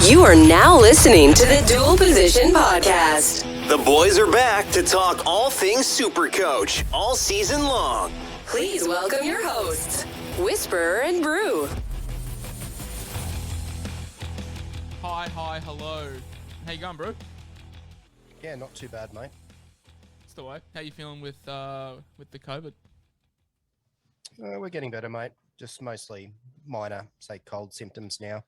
You are now listening to the Dual Position Podcast. The boys are back to talk all things SuperCoach all season long. Please welcome your hosts, Whisperer and Brew. Hi, hello. How you going, Brew? Yeah, not too bad, mate. It's the way. How you feeling with the COVID? We're getting better, mate. Just mostly minor, say, cold symptoms now.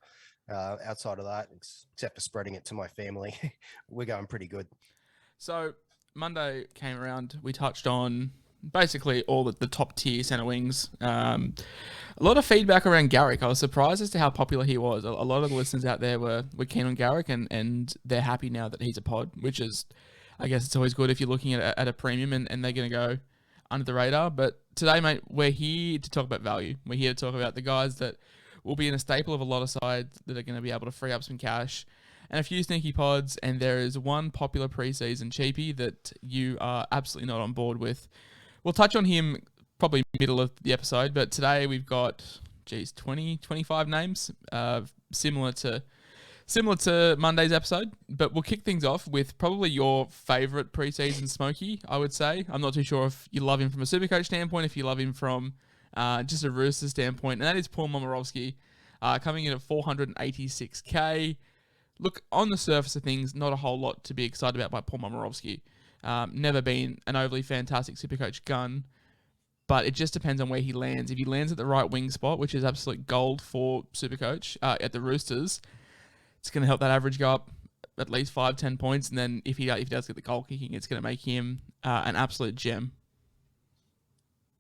Outside of that, except for spreading it to my family, we're going pretty good. So Monday came around. We touched on basically all the top tier centre wings. A lot of feedback around Garrick. I was surprised as to how popular he was. A lot of the listeners out there were keen on Garrick, and they're happy now that he's a pod, which is, I guess it's always good if you're looking at a premium and they're going to go under the radar. But today, mate, we're here to talk about value. We're here to talk about the guys that will be in a staple of a lot of sides that are going to be able to free up some cash and a few sneaky pods. And there is one popular preseason cheapie that you are absolutely not on board with. We'll touch on him probably middle of the episode, but today we've got, 20, 25 names, similar to Monday's episode. But we'll kick things off with probably your favourite preseason smoky, I would say. I'm not too sure if you love him from a SuperCoach standpoint, if you love him from just a Roosters standpoint, and that is Paul Momirovski, coming in at 486k. Look, on the surface of things, not a whole lot to be excited about by Paul Momirovski. Never been an overly fantastic SuperCoach gun, but it just depends on where he lands. If he lands at the right wing spot, which is absolute gold for SuperCoach at the Roosters, it's going to help that average go up at least 5-10 points, and then if he does get the goal kicking, it's going to make him an absolute gem.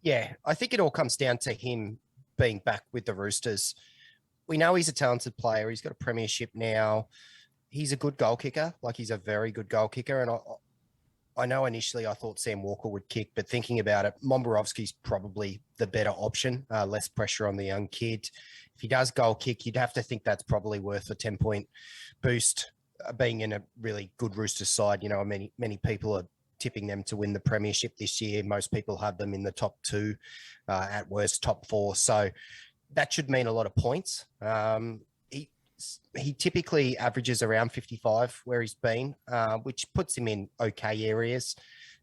Yeah, I think it all comes down to him being back with the Roosters. We know he's a talented player. He's got a premiership now. He's a good goal kicker. Like, he's a very good goal kicker. And I know initially I thought Sam Walker would kick, but thinking about it, Momirovski's probably the better option. Less pressure on the young kid. If he does goal kick, you'd have to think that's probably worth a 10-point boost. Being in a really good Roosters side, you know, many people are tipping them to win the premiership this year. Most people have them in the top 2, at worst top 4. So that should mean a lot of points. He typically averages around 55 where he's been, which puts him in okay areas.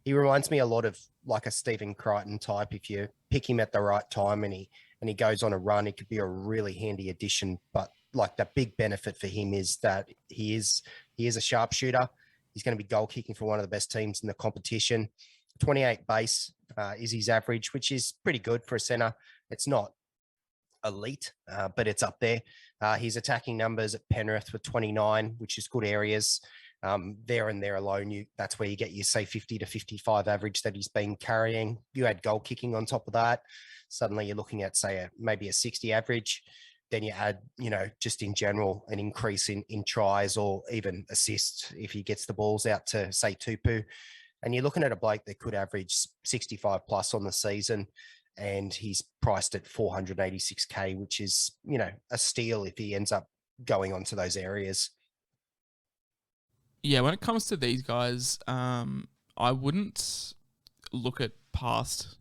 He reminds me a lot of like a Stephen Crichton type. If you pick him at the right time and he goes on a run, it could be a really handy addition. But like, the big benefit for him is that he is a sharpshooter. He's going to be goal kicking for one of the best teams in the competition. 28 base is his average, which is pretty good for a centre. It's not elite, but it's up there. His attacking numbers at Penrith were 29, which is good areas. There and there alone, that's where you get your, say, 50 to 55 average that he's been carrying. You add goal kicking on top of that, suddenly you're looking at, say, maybe a 60 average. Then you add, you know, just in general, an increase in tries or even assists if he gets the balls out to, say, Tupu. And you're looking at a bloke that could average 65 plus on the season, and he's priced at 486k, which is, you know, a steal if he ends up going onto those areas. Yeah, when it comes to these guys, I wouldn't look at past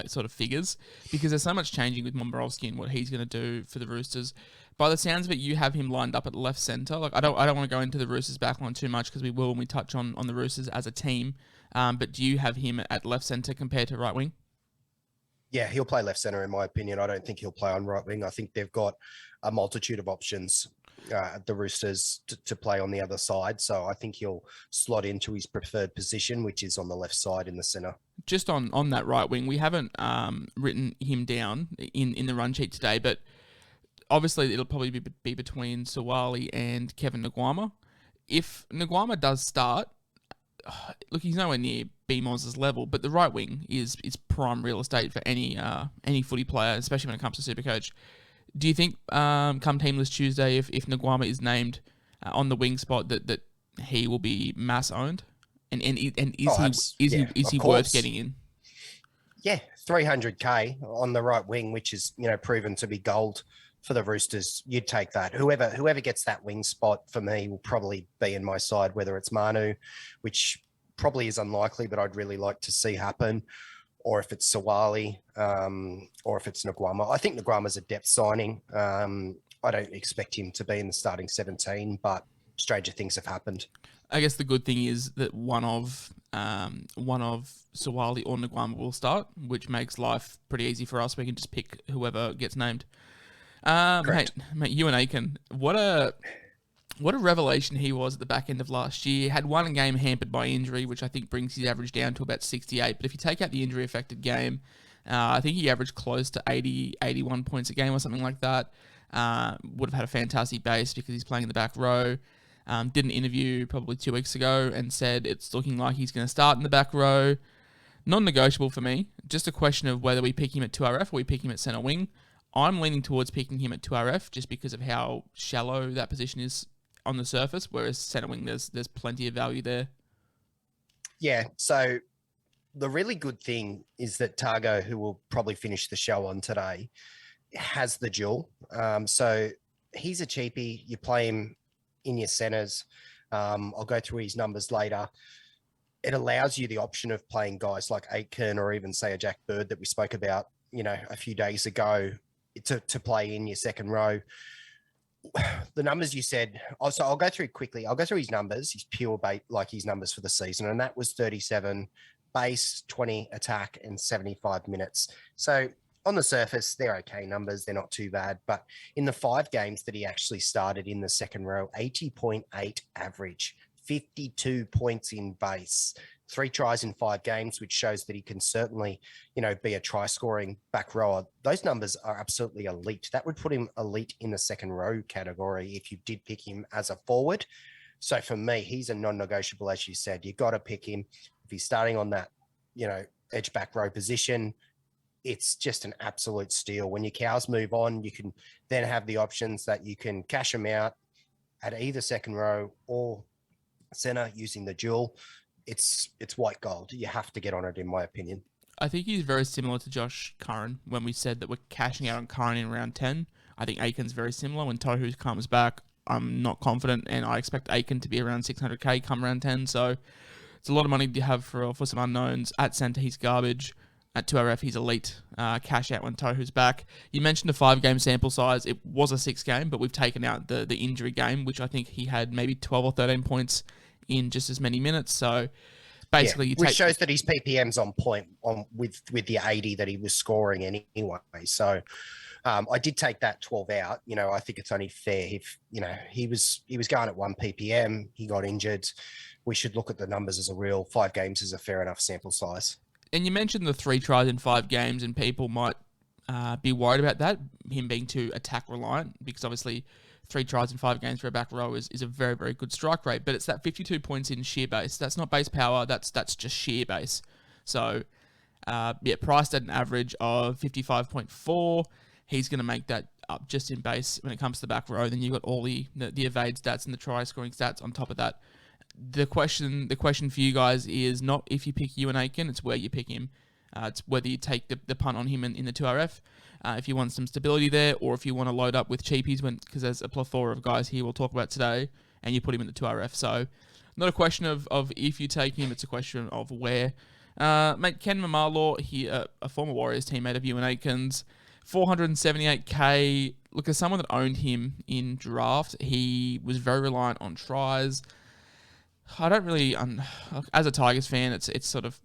sort of figures, because there's so much changing with Momirovski and what he's going to do for the Roosters. By the sounds of it, you have him lined up at left centre. Like, I don't want to go into the Roosters backline too much, because we will when we touch on the Roosters as a team. But do you have him at left centre compared to right wing? Yeah, he'll play left centre in my opinion. I don't think he'll play on right wing. I think they've got a multitude of options at the Roosters to play on the other side. So I think he'll slot into his preferred position, which is on the left side in the centre. Just on that right wing, we haven't written him down in the run sheet today, but obviously it'll probably be between Suaalii and Kevin Nguama. If Nguama does start, look, he's nowhere near B-Moz's level, but the right wing is prime real estate for any footy player, especially when it comes to SuperCoach. Do you think come Teamless Tuesday, if Nguama is named on the wing spot, that he will be mass owned? And is he worth getting in? Yeah, 300k on the right wing, which is, you know, proven to be gold for the Roosters. You'd take that. Whoever gets that wing spot for me will probably be in my side, whether it's Manu, which probably is unlikely, but I'd really like to see happen, or if it's Suaalii, or if it's Nguama. I think Nguama's a depth signing. I don't expect him to be in the starting 17, but stranger things have happened. I guess the good thing is that one of Suaalii or Nguama will start, which makes life pretty easy for us. We can just pick whoever gets named. Mate, Ewan Aiken, what a revelation he was at the back end of last year. Had one game hampered by injury, which I think brings his average down to about 68. But if you take out the injury-affected game, I think he averaged close to 80, 81 points a game or something like that. Would have had a fantastic base because he's playing in the back row. Did an interview probably 2 weeks ago and said it's looking like he's going to start in the back row. Non-negotiable for me. Just a question of whether we pick him at 2RF or we pick him at centre wing. I'm leaning towards picking him at 2RF just because of how shallow that position is on the surface, whereas centre wing, there's plenty of value there. Yeah, so the really good thing is that Targo, who will probably finish the show on today, has the dual. So he's a cheapie. You play him in your centres. I'll go through his numbers later. It allows you the option of playing guys like Aitken or even, say, a Jack Bird that we spoke about, a few days ago to play in your second row. The numbers you said, so I'll go through quickly. I'll go through his numbers, his pure bait, like his numbers for the season. And that was 37 base, 20 attack, and 75 minutes. So on the surface, they're okay numbers. They're not too bad. But in the 5 games that he actually started in the second row, 80.8 average, 52 points in base, 3 tries in 5 games, which shows that he can certainly, be a try-scoring back rower. Those numbers are absolutely elite. That would put him elite in the second row category if you did pick him as a forward. So for me, he's a non-negotiable, as you said. You've got to pick him. If he's starting on that, edge back row position, it's just an absolute steal. When your cows move on, you can then have the options that you can cash them out at either second row or center using the dual. It's white gold. You have to get on it, in my opinion. I think he's very similar to Josh Curran when we said that we're cashing out on Curran in round 10. I think Aiken's very similar. When Tohu comes back, I'm not confident, and I expect Aiken to be around 600k come round 10. So it's a lot of money to have for some unknowns. At centre, he's garbage. At 2RF, he's elite. Cash out when Tohu's back. You mentioned a 5-game sample size. It was a 6-game, but we've taken out the injury game, which I think he had maybe 12 or 13 points in just as many minutes. So basically, which shows that his PPM's on point with the 80 that he was scoring anyway. So I did take that 12 out. I think it's only fair if he was going at 1 PPM. He got injured. We should look at the numbers as a real 5 games is a fair enough sample size. And you mentioned the 3 tries in 5 games, and people might be worried about that, him being too attack reliant, because obviously 3 tries in 5 games for a back row is a very, very good strike rate. But it's that 52 points in sheer base. That's not base power. That's just sheer base. So, priced at an average of 55.4. He's going to make that up just in base when it comes to the back row. Then you've got all the evade stats and the try scoring stats on top of that. The question for you guys is not if you pick Ewan Aiken, it's where you pick him. It's whether you take the punt on him in the 2RF, if you want some stability there, or if you want to load up with cheapies, because there's a plethora of guys here we'll talk about today, and you put him in the 2RF. So not a question of if you take him, it's a question of where. Mate, Ken Maumalo, he a former Warriors teammate of Ewan Aiken's, 478k. Look, as someone that owned him in draft, he was very reliant on tries. I don't really, as a Tigers fan, it's sort of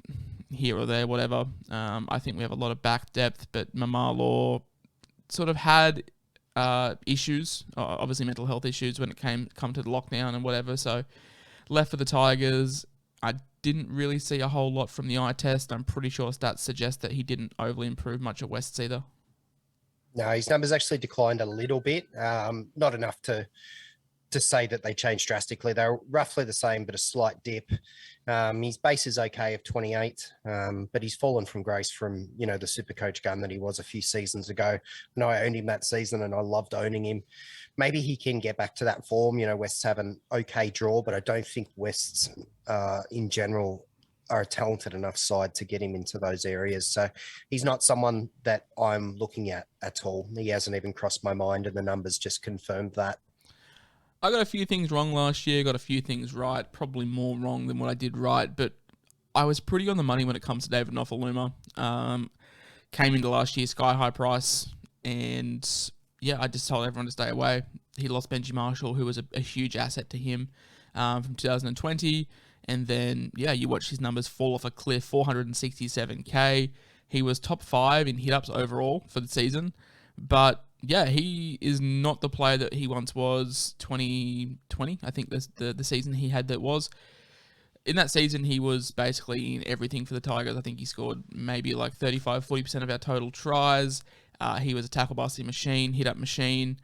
here or there, whatever. I think we have a lot of back depth, but Maumalo sort of had issues, obviously mental health issues when it come to the lockdown and whatever. So left for the Tigers. I didn't really see a whole lot from the eye test. I'm pretty sure stats suggest that he didn't overly improve much at Wests either. No, his numbers actually declined a little bit, not enough to say that they changed drastically. They're roughly the same, but a slight dip. His base is okay of 28, but he's fallen from grace from, the SuperCoach gun that he was a few seasons ago. And I owned him that season and I loved owning him. Maybe he can get back to that form. Wests have an okay draw, but I don't think Wests in general are a talented enough side to get him into those areas. So he's not someone that I'm looking at all. He hasn't even crossed my mind, and the numbers just confirmed that. I got a few things wrong last year, got a few things right, probably more wrong than what I did right, but I was pretty on the money when it comes to David Nofoaluma. Came into last year sky high price, and yeah, I just told everyone to stay away. He lost Benji Marshall, who was a huge asset to him from 2020. And then, yeah, you watch his numbers fall off a cliff, 467K. He was top 5 in hit-ups overall for the season. But, yeah, he is not the player that he once was 2020. I think the season he had that was. In that season, he was basically in everything for the Tigers. I think he scored maybe like 35-40% of our total tries. He was a tackle-busting machine, hit-up machine.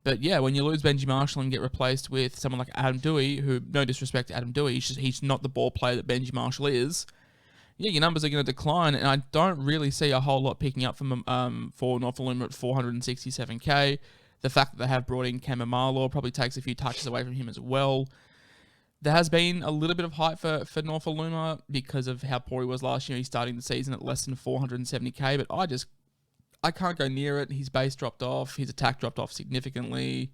But yeah, when you lose Benji Marshall and get replaced with someone like Adam Doueihi, who, no disrespect to Adam Doueihi, he's not the ball player that Benji Marshall is, yeah, your numbers are going to decline. And I don't really see a whole lot picking up from for Nofoaluma at 467K. The fact that they have brought in Maumalo probably takes a few touches away from him as well. There has been a little bit of hype for Nofoaluma because of how poor he was last year. He's starting the season at less than 470K, but I can't go near it. His base dropped off. His attack dropped off significantly.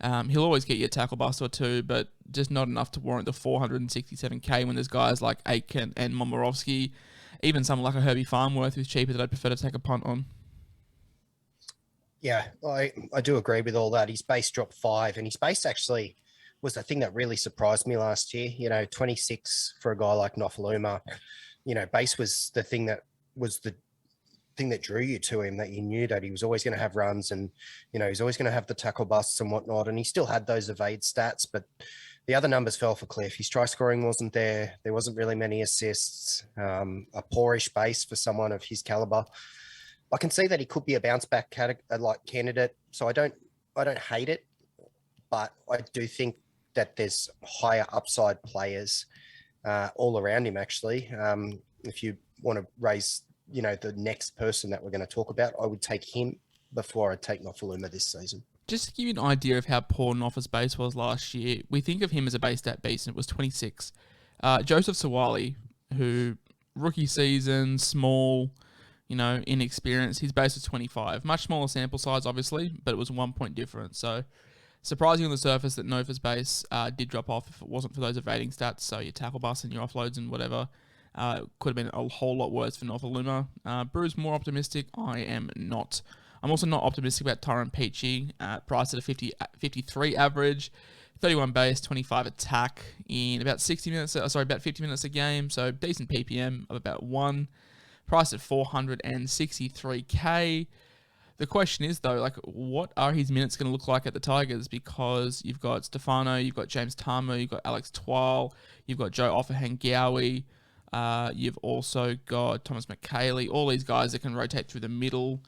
He'll always get you a tackle bust or two, but just not enough to warrant the 467K when there's guys like Aitken and Momirovski, even someone like a Herbie Farnworth who's cheaper that I'd prefer to take a punt on. Yeah, I do agree with all that. His base dropped 5, and his base actually was the thing that really surprised me last year. 26 for a guy like Nofoaluma. Base was the thing that drew you to him, that you knew that he was always going to have runs and, he's always going to have the tackle busts and whatnot. And he still had those evade stats, but the other numbers fell for cliff. His try scoring wasn't there. There wasn't really many assists, a poorish base for someone of his caliber. I can see that he could be a bounce back candidate. So I don't hate it, but I do think that there's higher upside players all around him, actually. If you want to raise, the next person that we're going to talk about, I would take him before I take Nofoaluma this season. Just to give you an idea of how poor Nofa's base was last year, we think of him as a base stat beast, and it was 26. Joseph Suaalii, who rookie season, small, inexperienced, his base was 25. Much smaller sample size, obviously, but it was 1 point difference. So surprising on the surface that Nofa's base did drop off if it wasn't for those evading stats, so your tackle busts and your offloads and whatever. Could have been a whole lot worse for Nofoaluma. Brew's more optimistic. I am not. I'm also not optimistic about Tyron Peachey, priced at a 53 average, 31 base, 25 attack in about 50 minutes a game, so decent PPM of about 1. Priced at 463K. The question is, though, what are his minutes going to look like at the Tigers? Because you've got Stefano, you've got James Tamu, you've got Alex Twal, you've got Joe Offahangawi, you've also got Thomas McKaylee, all these guys that can rotate through the middle.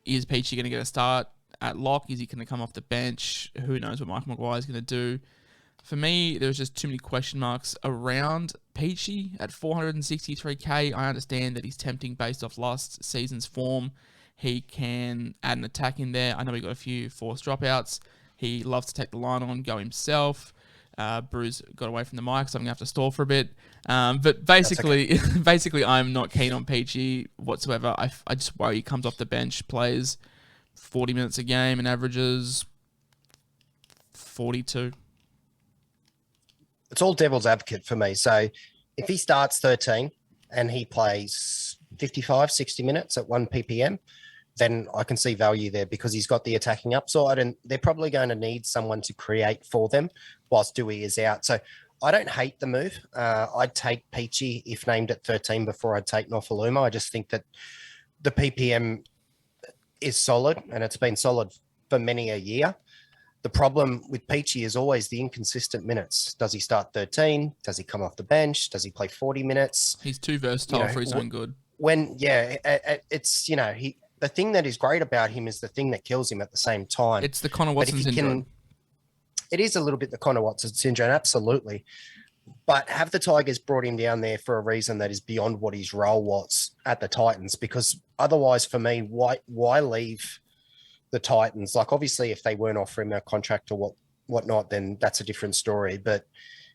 Is Peachey going to get a start at lock? Is he going to come off the bench? Who knows what Michael Maguire is going to do? For me, there's just too many question marks around Peachey at 463K. I understand that he's tempting based off last season's form. He can add an attack in there. I know he got a few forced dropouts. He loves to take the line on, go himself. Brew's got away from the mic, so I'm going to have to stall for a bit. But basically, I'm not keen on Peachey whatsoever. I just worry he comes off the bench, plays 40 minutes a game and averages 42. It's all devil's advocate for me. So if he starts 13 and he plays 55, 60 minutes at 1 ppm, then I can see value there because he's got the attacking upside and they're probably going to need someone to create for them whilst Doueihi is out. So I don't hate the move. I'd take Peachey if named at 13 before I'd take Nofoaluma. I just think that the PPM is solid and it's been solid for many a year. The problem with Peachey is always the inconsistent minutes. Does he start 13? Does he come off the bench? Does he play 40 minutes? He's too versatile for his own good. It's, the thing that is great about him is the thing that kills him at the same time. It's the Connor Watson syndrome. It is a little bit the Connor Watson syndrome, absolutely. But have the Tigers brought him down there for a reason that is beyond what his role was at the Titans? Because otherwise, for me, why leave the Titans? Like, obviously, if they weren't offering a contract or whatnot, then that's a different story. But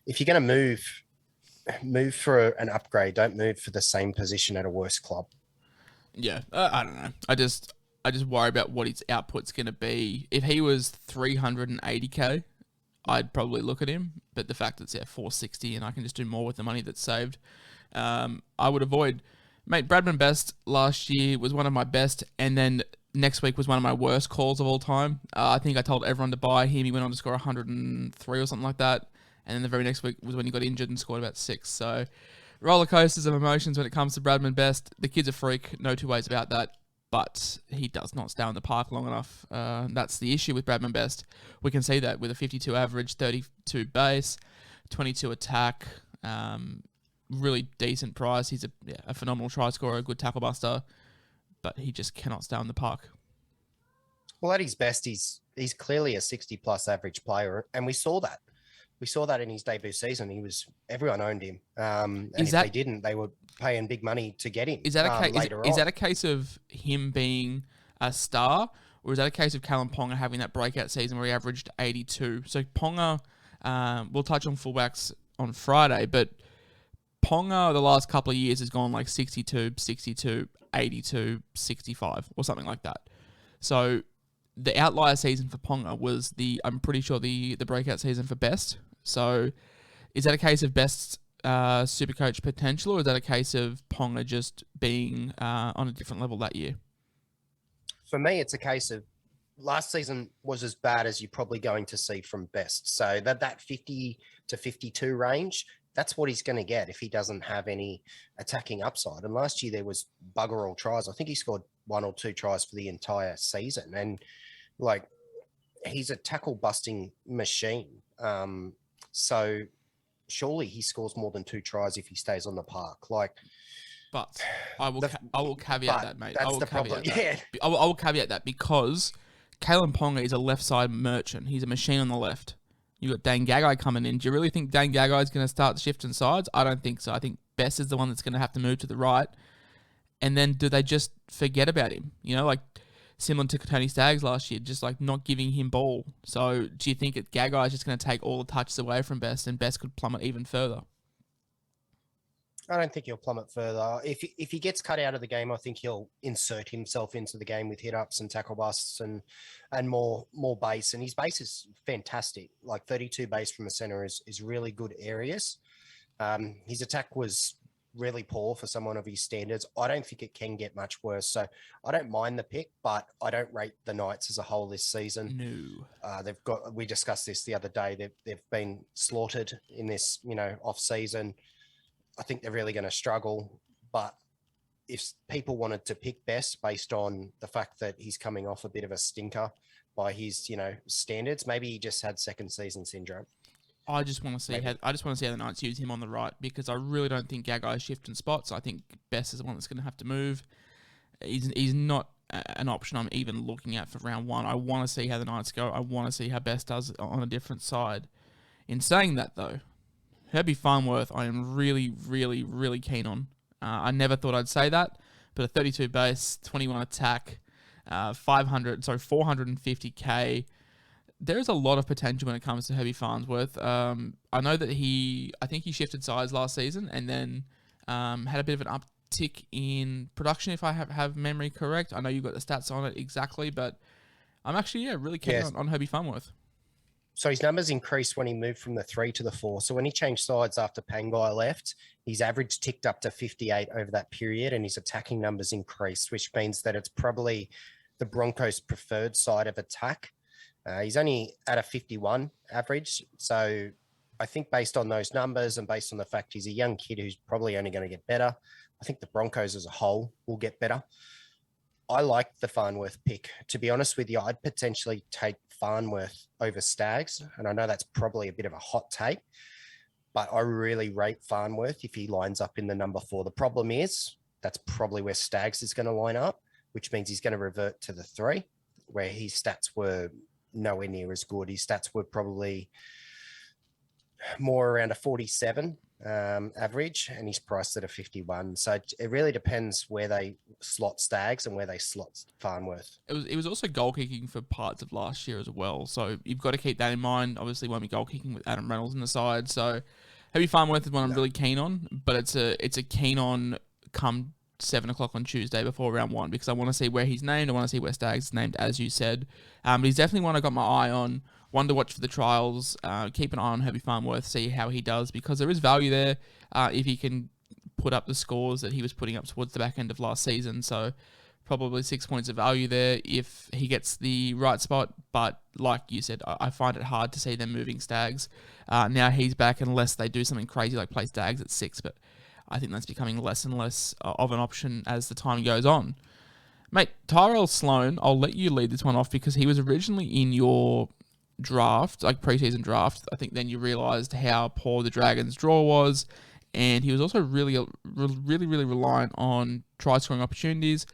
if you're going to move for an upgrade, don't move for the same position at a worse club. Yeah, I don't know. I just worry about what his output's going to be. If he was 380K, I'd probably look at him. But the fact that it's 460 and I can just do more with the money that's saved, I would avoid. Mate, Bradman best last year was one of my best. And then next week was one of my worst calls of all time. I think I told everyone to buy him. He went on to score 103 or something like that. And then the very next week was when he got injured and scored about 6. So roller coasters of emotions when it comes to Bradman Best. The kid's a freak, no two ways about that. But he does not stay on the park long enough. That's the issue with Bradman Best. We can see that with a 52 average, 32 base, 22 attack, really decent price. He's a phenomenal try scorer, a good tackle buster, but he just cannot stay on the park. Well, at his best, he's clearly a 60-plus average player, and we saw that. We saw that in his debut season. Everyone owned him, and if they didn't, they were paying big money to get him. Is that a case? Later Is on. that a case of him being a star, or is that a case of Callum Ponga having that breakout season where he averaged 82? So Ponga, we'll touch on fullbacks on Friday, but Ponga the last couple of years has gone like 62, 62, 82, 65, or something like that. So the outlier season for Ponga was I'm pretty sure the breakout season for Best. So is that a case of Best's SuperCoach potential, or is that a case of Ponga just being on a different level that year? For me, it's a case of last season was as bad as you're probably going to see from Best. So that 50 to 52 range, that's what he's going to get if he doesn't have any attacking upside. And last year there was bugger all tries. I think he scored 1 or 2 tries for the entire season. And like, he's a tackle busting machine. So surely he scores more than 2 tries if he stays on the park. But I will caveat that, mate. That's the problem. Yeah. I will caveat that because Kalen Ponga is a left side merchant. He's a machine on the left. You got Dane Gagai coming in. Do you really think Dane Gagai is going to start shifting sides? I don't think so. I think Best is the one that's going to have to move to the right. And then do they just forget about him? Like similar to Kotoni Staggs last year, just like not giving him ball. So do you think that Gagai is just going to take all the touches away from Best and Best could plummet even further? I don't think he'll plummet further. If he gets cut out of the game, I think he'll insert himself into the game with hit-ups and tackle busts and more base. And his base is fantastic. Like 32 base from a centre is really good areas. His attack was really poor for someone of his standards. I don't think it can get much worse. So I don't mind the pick, but I don't rate the Knights as a whole this season. No. We discussed this the other day. They've been slaughtered in this, off season. I think they're really going to struggle, but if people wanted to pick Best based on the fact that he's coming off a bit of a stinker by his, standards, maybe he just had second season syndrome. I just want to see how the Knights use him on the right, because I really don't think Gagai is shifting spots. I think Best is the one that's going to have to move. He's not an option I'm even looking at for round 1. I want to see how the Knights go. I want to see how Best does on a different side. In saying that, though, Herbie Farnworth, I am really, really, really keen on. I never thought I'd say that, but a 32 base, 21 attack, 450k. There's a lot of potential when it comes to Herbie Farnworth. I know that I think he shifted sides last season and then had a bit of an uptick in production, if I have memory correct. I know you've got the stats on it exactly, but I'm actually, really keen on Herbie Farnworth. So his numbers increased when he moved from the 3 to the 4. So when he changed sides after Pangai left, his average ticked up to 58 over that period, and his attacking numbers increased, which means that it's probably the Broncos' preferred side of attack. He's only at a 51 average. So I think based on those numbers and based on the fact he's a young kid who's probably only going to get better, I think the Broncos as a whole will get better. I like the Farnworth pick. To be honest with you, I'd potentially take Farnworth over Staggs. And I know that's probably a bit of a hot take, but I really rate Farnworth if he lines up in the number 4. The problem is that's probably where Staggs is going to line up, which means he's going to revert to the 3, where his stats were nowhere near as good. His stats were probably more around a 47 average, and he's priced at a 51. So it really depends where they slot Staggs and where they slot Farnworth. It was also goal kicking for parts of last year as well, so you've got to keep that in mind. Obviously, won't be goal kicking with Adam Reynolds on the side. So Herbie Farnworth is one I'm really keen on, but it's a keen on come 7 o'clock on Tuesday before round 1, because I want to see where he's named. I want to see where Staggs is named, as you said. But he's definitely one I got my eye on. One to watch for the trials. Keep an eye on Herbie Farnworth, see how he does, because there is value there if he can put up the scores that he was putting up towards the back end of last season. So probably 6 points of value there if he gets the right spot. But like you said, I find it hard to see them moving Staggs. Now he's back unless they do something crazy like play Staggs at 6. But I think that's becoming less and less of an option as the time goes on. Mate, Tyrell Sloan, I'll let you lead this one off because he was originally in your draft, like preseason draft. I think then you realised how poor the Dragons' draw was, and he was also really reliant on try-scoring opportunities.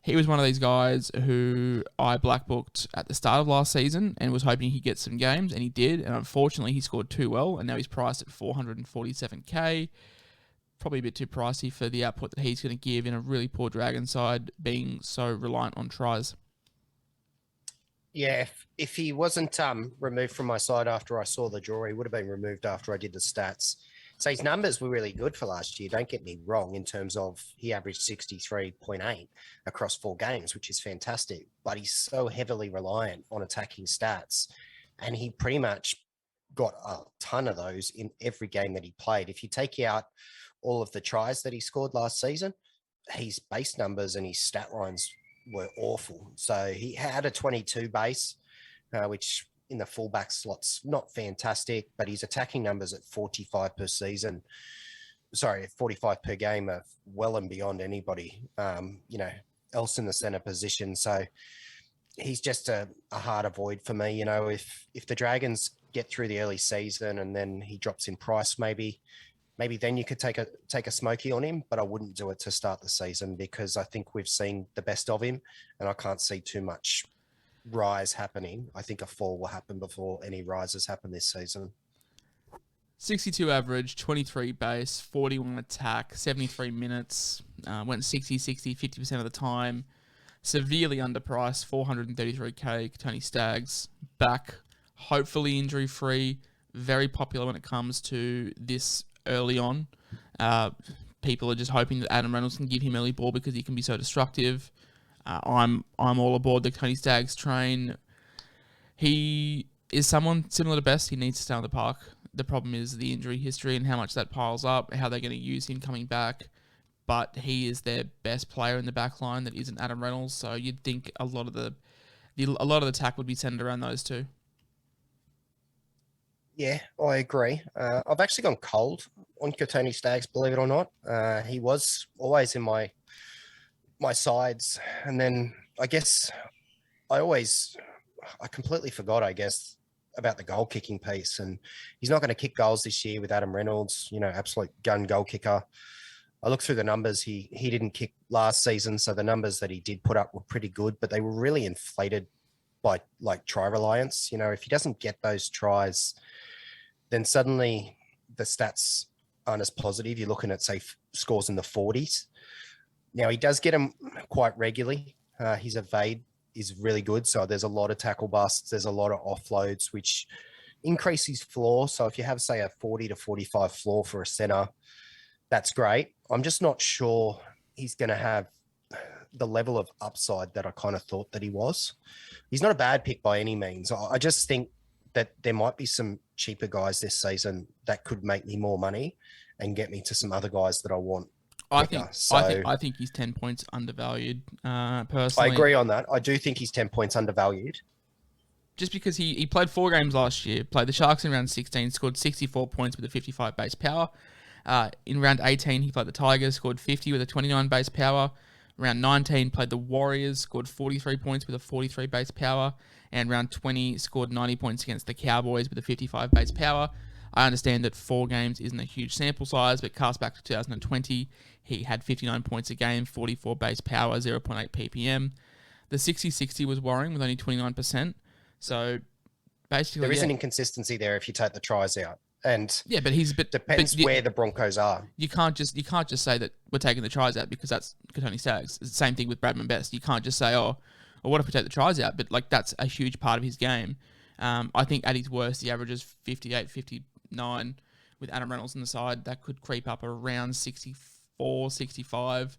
He was one of these guys who I blackbooked at the start of last season and was hoping he'd get some games, and he did, and unfortunately he scored too well, and now he's priced at 447k. Probably a bit too pricey for the output that he's going to give in a really poor Dragon side, being so reliant on tries. Yeah, if he wasn't removed from my side after I saw the draw, he would have been removed after I did the stats. So his numbers were really good for last year. Don't get me wrong, in terms of he averaged 63.8 across 4 games, which is fantastic. But he's so heavily reliant on attacking stats, and he pretty much got a ton of those in every game that he played. If you take out all of the tries that he scored last season, his base numbers and his stat lines were awful. So he had a 22 base, which in the fullback slot's not fantastic, but his attacking numbers at 45 per season, 45 per game are well and beyond anybody, else in the center position. So he's just a hard avoid for me. If the Dragons get through the early season and then he drops in price, maybe then you could take a smoky on him, but I wouldn't do it to start the season because I think we've seen the best of him and I can't see too much rise happening. I think a fall will happen before any rises happen this season. 62 average, 23 base, 41 attack, 73 minutes, went 60, 50% of the time. Severely underpriced, 433k, Kotoni Staggs, back, hopefully injury-free, very popular when it comes to this early on. People are just hoping that Adam Reynolds can give him early ball because he can be so destructive. I'm all aboard the Kotoni Staggs train. He is someone similar to Best. He needs to stay on the park. The problem is the injury history and how much that piles up, how they're going to use him coming back. But he is their best player in the back line that isn't Adam Reynolds. So you'd think a lot of the attack would be centered around those two. Yeah, I agree. I've actually gone cold on Kotoni Staggs, believe it or not. He was always in my sides. And then I guess I completely forgot, about the goal kicking piece. And he's not going to kick goals this year with Adam Reynolds, absolute gun goal kicker. I looked through the numbers. He didn't kick last season, so the numbers that he did put up were pretty good, but they were really inflated by try reliance. If he doesn't get those tries, then suddenly the stats aren't as positive. You're looking at, say, scores in the 40s. Now, he does get them quite regularly. His evade is really good. So there's a lot of tackle busts. There's a lot of offloads, which increase his floor. So if you have, say, a 40 to 45 floor for a center, that's great. I'm just not sure he's going to have the level of upside that I kind of thought that he was. He's not a bad pick by any means. I just think that there might be some cheaper guys this season that could make me more money and get me to some other guys that I want. I think he's 10 points undervalued, personally. I agree on that. I do think he's 10 points undervalued. Just because he played 4 games last year, played the Sharks in round 16, scored 64 points with a 55 base power. In round 18, he played the Tigers, scored 50 with a 29 base power. Round 19, played the Warriors, scored 43 points with a 43 base power. And round 20, scored 90 points against the Cowboys with a 55 base power. I understand that 4 games isn't a huge sample size, but cast back to 2020, he had 59 points a game, 44 base power, 0.8 ppm. The 60-60 was worrying with only 29%. So basically, there is an inconsistency there if you take the tries out. And yeah, but depends where the Broncos are. You can't just say that we're taking the tries out because that's Kotoni Staggs. It's the same thing with Bradman Best. You can't just say, well, what if we take the tries out? But that's a huge part of his game. I think at his worst, he averages 58, 59 with Adam Reynolds on the side. That could creep up around 64, 65.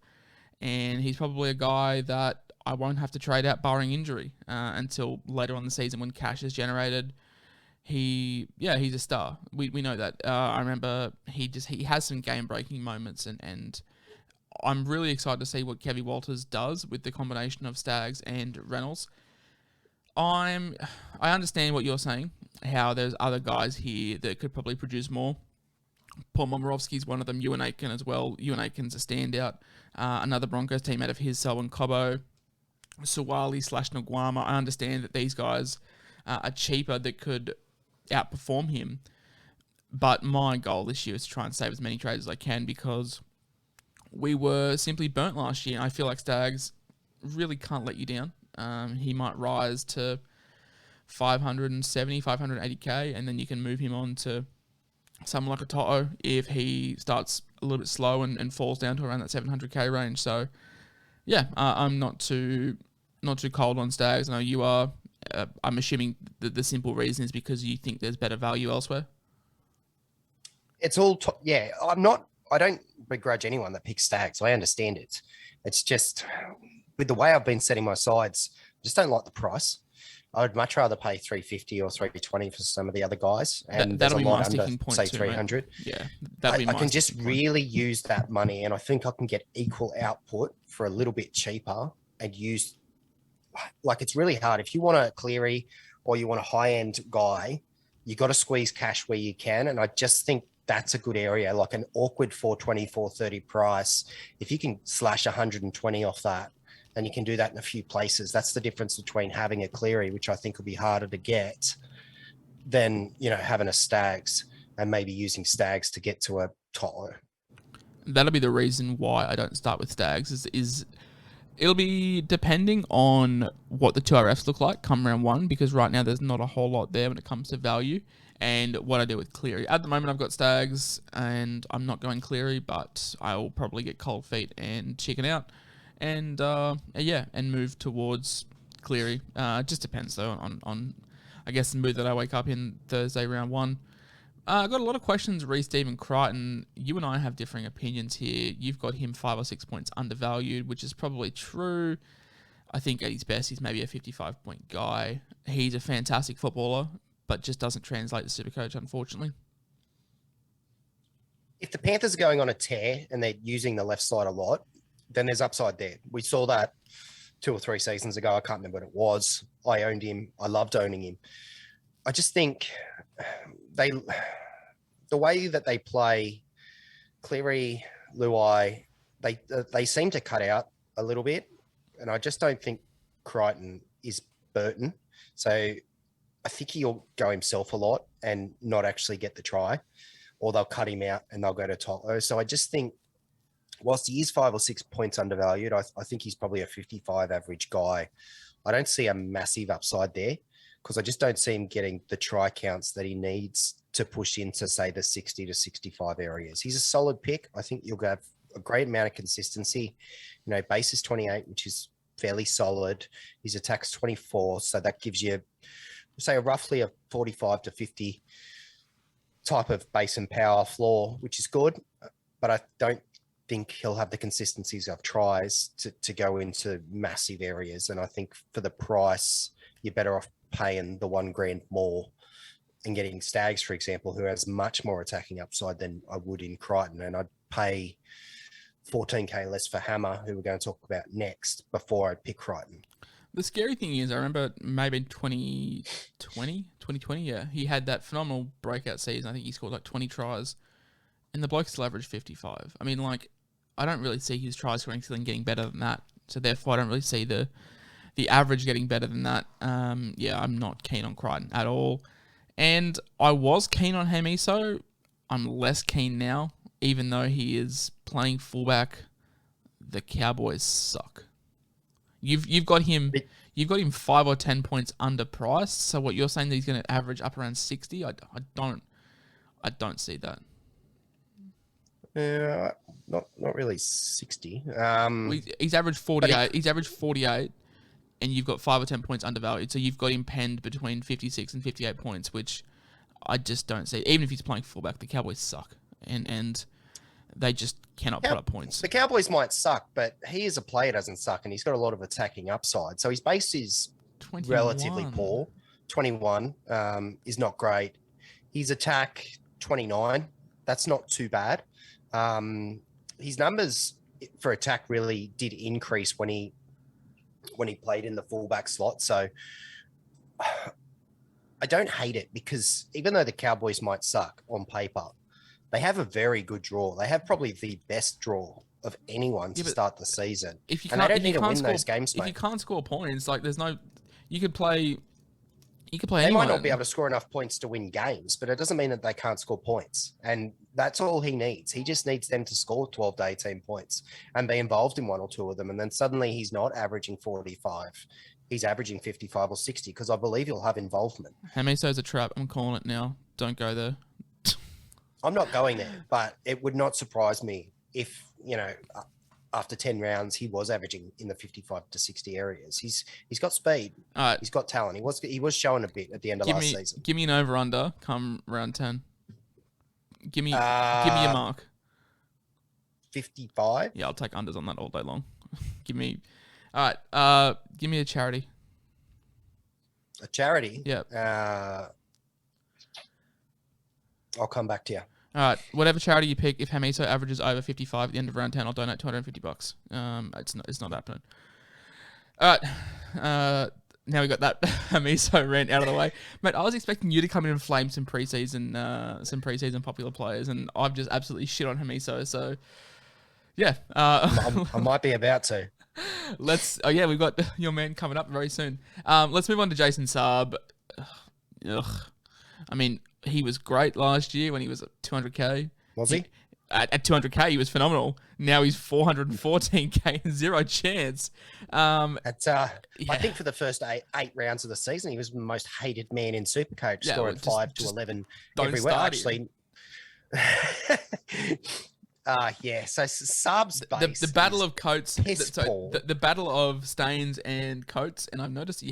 And he's probably a guy that I won't have to trade out barring injury until later on the season when cash is generated. He's a star. We know that. I remember he has some game breaking moments and I'm really excited to see what Kevin Walters does with the combination of Staggs and Reynolds. I understand what you're saying, how there's other guys here that could probably produce more. Paul Momirovski's one of them, Ewan Aitken as well. Ewan Aitken's a standout. Another Broncos team out of his, Selwyn Cobbo, Suaalii / Nguama. I understand that these guys are cheaper that could outperform him. But my goal this year is to try and save as many trades as I can because we were simply burnt last year. I feel like Staggs really can't let you down. He might rise to 570, 580k, and then you can move him on to someone like a To'a if he starts a little bit slow and falls down to around that 700k range. So, yeah, I'm not too cold on Staggs. I know you are. I'm assuming that the simple reason is because you think there's better value elsewhere. It's all, I don't begrudge anyone that picks Staggs. I understand it. It's just with the way I've been setting my sides, I just don't like the price. I would much rather pay 350 or 320 for some of the other guys. And that'll be my under, sticking point say, too, 300. Mate. Yeah, that'll be my I can just point. really use that money, and I think I can get equal output for a little bit cheaper and use, like, it's really hard. If you want a Cleary or you want a high-end guy, you got to squeeze cash where you can. And I just think that's a good area, like an awkward 420, 430 price. If you can slash 120 off that, and you can do that in a few places, that's the difference between having a Cleary, which I think will be harder to get, than, having a Staggs and maybe using Staggs to get to a To'a. That'll be the reason why I don't start with Staggs is it'll be depending on what the 2RFs look like come round one, because right now there's not a whole lot there when it comes to value. And what I do with Cleary. At the moment, I've got Staggs, and I'm not going Cleary, but I will probably get cold feet and chicken out, and and move towards Cleary. It just depends, though, on I guess, the mood that I wake up in Thursday round one. I've got a lot of questions re Stephen Crichton. You and I have differing opinions here. You've got him 5 or 6 points undervalued, which is probably true. I think at his best, he's maybe a 55-point guy. He's a fantastic footballer, but just doesn't translate to SuperCoach, unfortunately. If the Panthers are going on a tear and they're using the left side a lot, then there's upside there. We saw that 2 or 3 seasons ago. I can't remember what it was. I owned him. I loved owning him. I just think the way that they play, Cleary, Luai, they seem to cut out a little bit, and I just don't think Crichton is Burton. So I think he'll go himself a lot and not actually get the try, or they'll cut him out and they'll go to To'a. So I just think, whilst he is 5 or 6 points undervalued, I think he's probably a 55 average guy. I don't see a massive upside there because I just don't see him getting the try counts that he needs to push into, say, the 60 to 65 areas. He's a solid pick. I think you'll have a great amount of consistency. Base is 28, which is fairly solid. His attack's 24, so that gives you, say, roughly a 45 to 50 type of base and power floor, which is good. But I don't think he'll have the consistencies of tries to go into massive areas. And I think for the price, you're better off paying the $1,000 more and getting Staggs, for example, who has much more attacking upside than I would in Crichton. And I'd pay 14k less for Hammer, who we're going to talk about next, before I'd pick Crichton. The scary thing is, I remember maybe in 2020, yeah, he had that phenomenal breakout season. I think he scored like 20 tries, and the bloke still averaged 55. I mean, like, I don't really see his try scoring ceiling getting better than that. So therefore, I don't really see the average getting better than that. Yeah, I'm not keen on Crichton at all. And I was keen on Hamiso. I'm less keen now, even though he is playing fullback. The Cowboys suck. You've got him 5 or 10 points underpriced. So what you're saying that he's going to average up around 60? I don't see that. Not really 60. He's averaged 48. He's averaged 48, and you've got 5 or 10 points undervalued. So you've got him penned between 56 and 58 points, which I just don't see. Even if he's playing fullback, the Cowboys suck, and they just cannot put up points. The Cowboys might suck, but he as a player doesn't suck, and he's got a lot of attacking upside. So his base is 21. Relatively poor. 21 is not great. His attack, 29. That's not too bad. His numbers for attack really did increase when he played in the fullback slot. So I don't hate it, because even though the Cowboys might suck on paper, they have a very good draw. They have probably the best draw of anyone to start the season. If you and they can't, don't need to win those games, if mate. you can't score points, like there's no, you could play They anyone. might not be able to score enough points to win games, but it doesn't mean that they can't score points. And that's all he needs. He just needs them to score 12 to 18 points and be involved in one or two of them. And then suddenly he's not averaging 45. He's averaging 55 or 60, because I believe he'll have involvement. Hamiso's a trap. I'm calling it now. Don't go there. I'm not going there, but it would not surprise me if, after 10 rounds, he was averaging in the 55 to 60 areas. He's got speed. He's got talent. He was showing a bit at the end of last season. Give me an over-under come round 10. Give me a mark. 55? Yeah, I'll take unders on that all day long. Give me a charity. A charity? Yeah. I'll come back to you. All right, whatever charity you pick, if Hamiso averages over 55 at the end of round 10, I'll donate $250. It's not happening. All right, now we got that Hamiso rant out of the way, mate. I was expecting you to come in and flame some preseason popular players, and I've just absolutely shit on Hamiso. So, yeah, I might be about to. We've got your man coming up very soon. Let's move on to Jason Saab. Ugh. I mean, he was great last year when he was at 200k. Was he? At 200k, he was phenomenal. Now he's 414k and zero chance. I think for the first eight rounds of the season, he was the most hated man in SuperCoach, scoring 5 to 11 everywhere. Actually, so Saab's base. The battle of Coates. The battle of Staines and Coates, and I've noticed that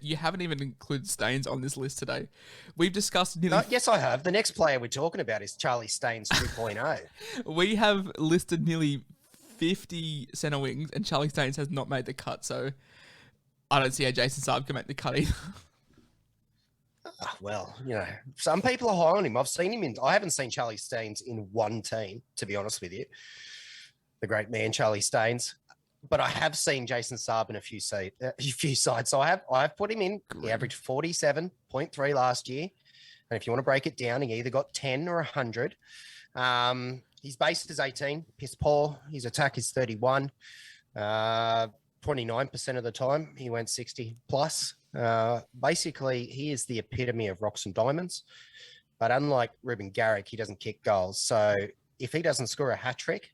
you haven't even included Staines on this list today. We've discussed yes, I have. The next player we're talking about is Charlie Staines 2.0. We have listed nearly 50 centre wings, and Charlie Staines has not made the cut. So I don't see how Jason Saab can make the cut either. Well, some people are high on him. I haven't seen Charlie Staines in one team, to be honest with you. The great man, Charlie Staines. But I have seen Jason Saab in a few sides. So I've put him in. He averaged 47.3 last year. And if you want to break it down, he either got 10 or 100. His base is 18, piss poor. His attack is 31. 29% of the time, he went 60 plus. Basically, he is the epitome of rocks and diamonds. But unlike Ruben Garrick, he doesn't kick goals. So if he doesn't score a hat trick,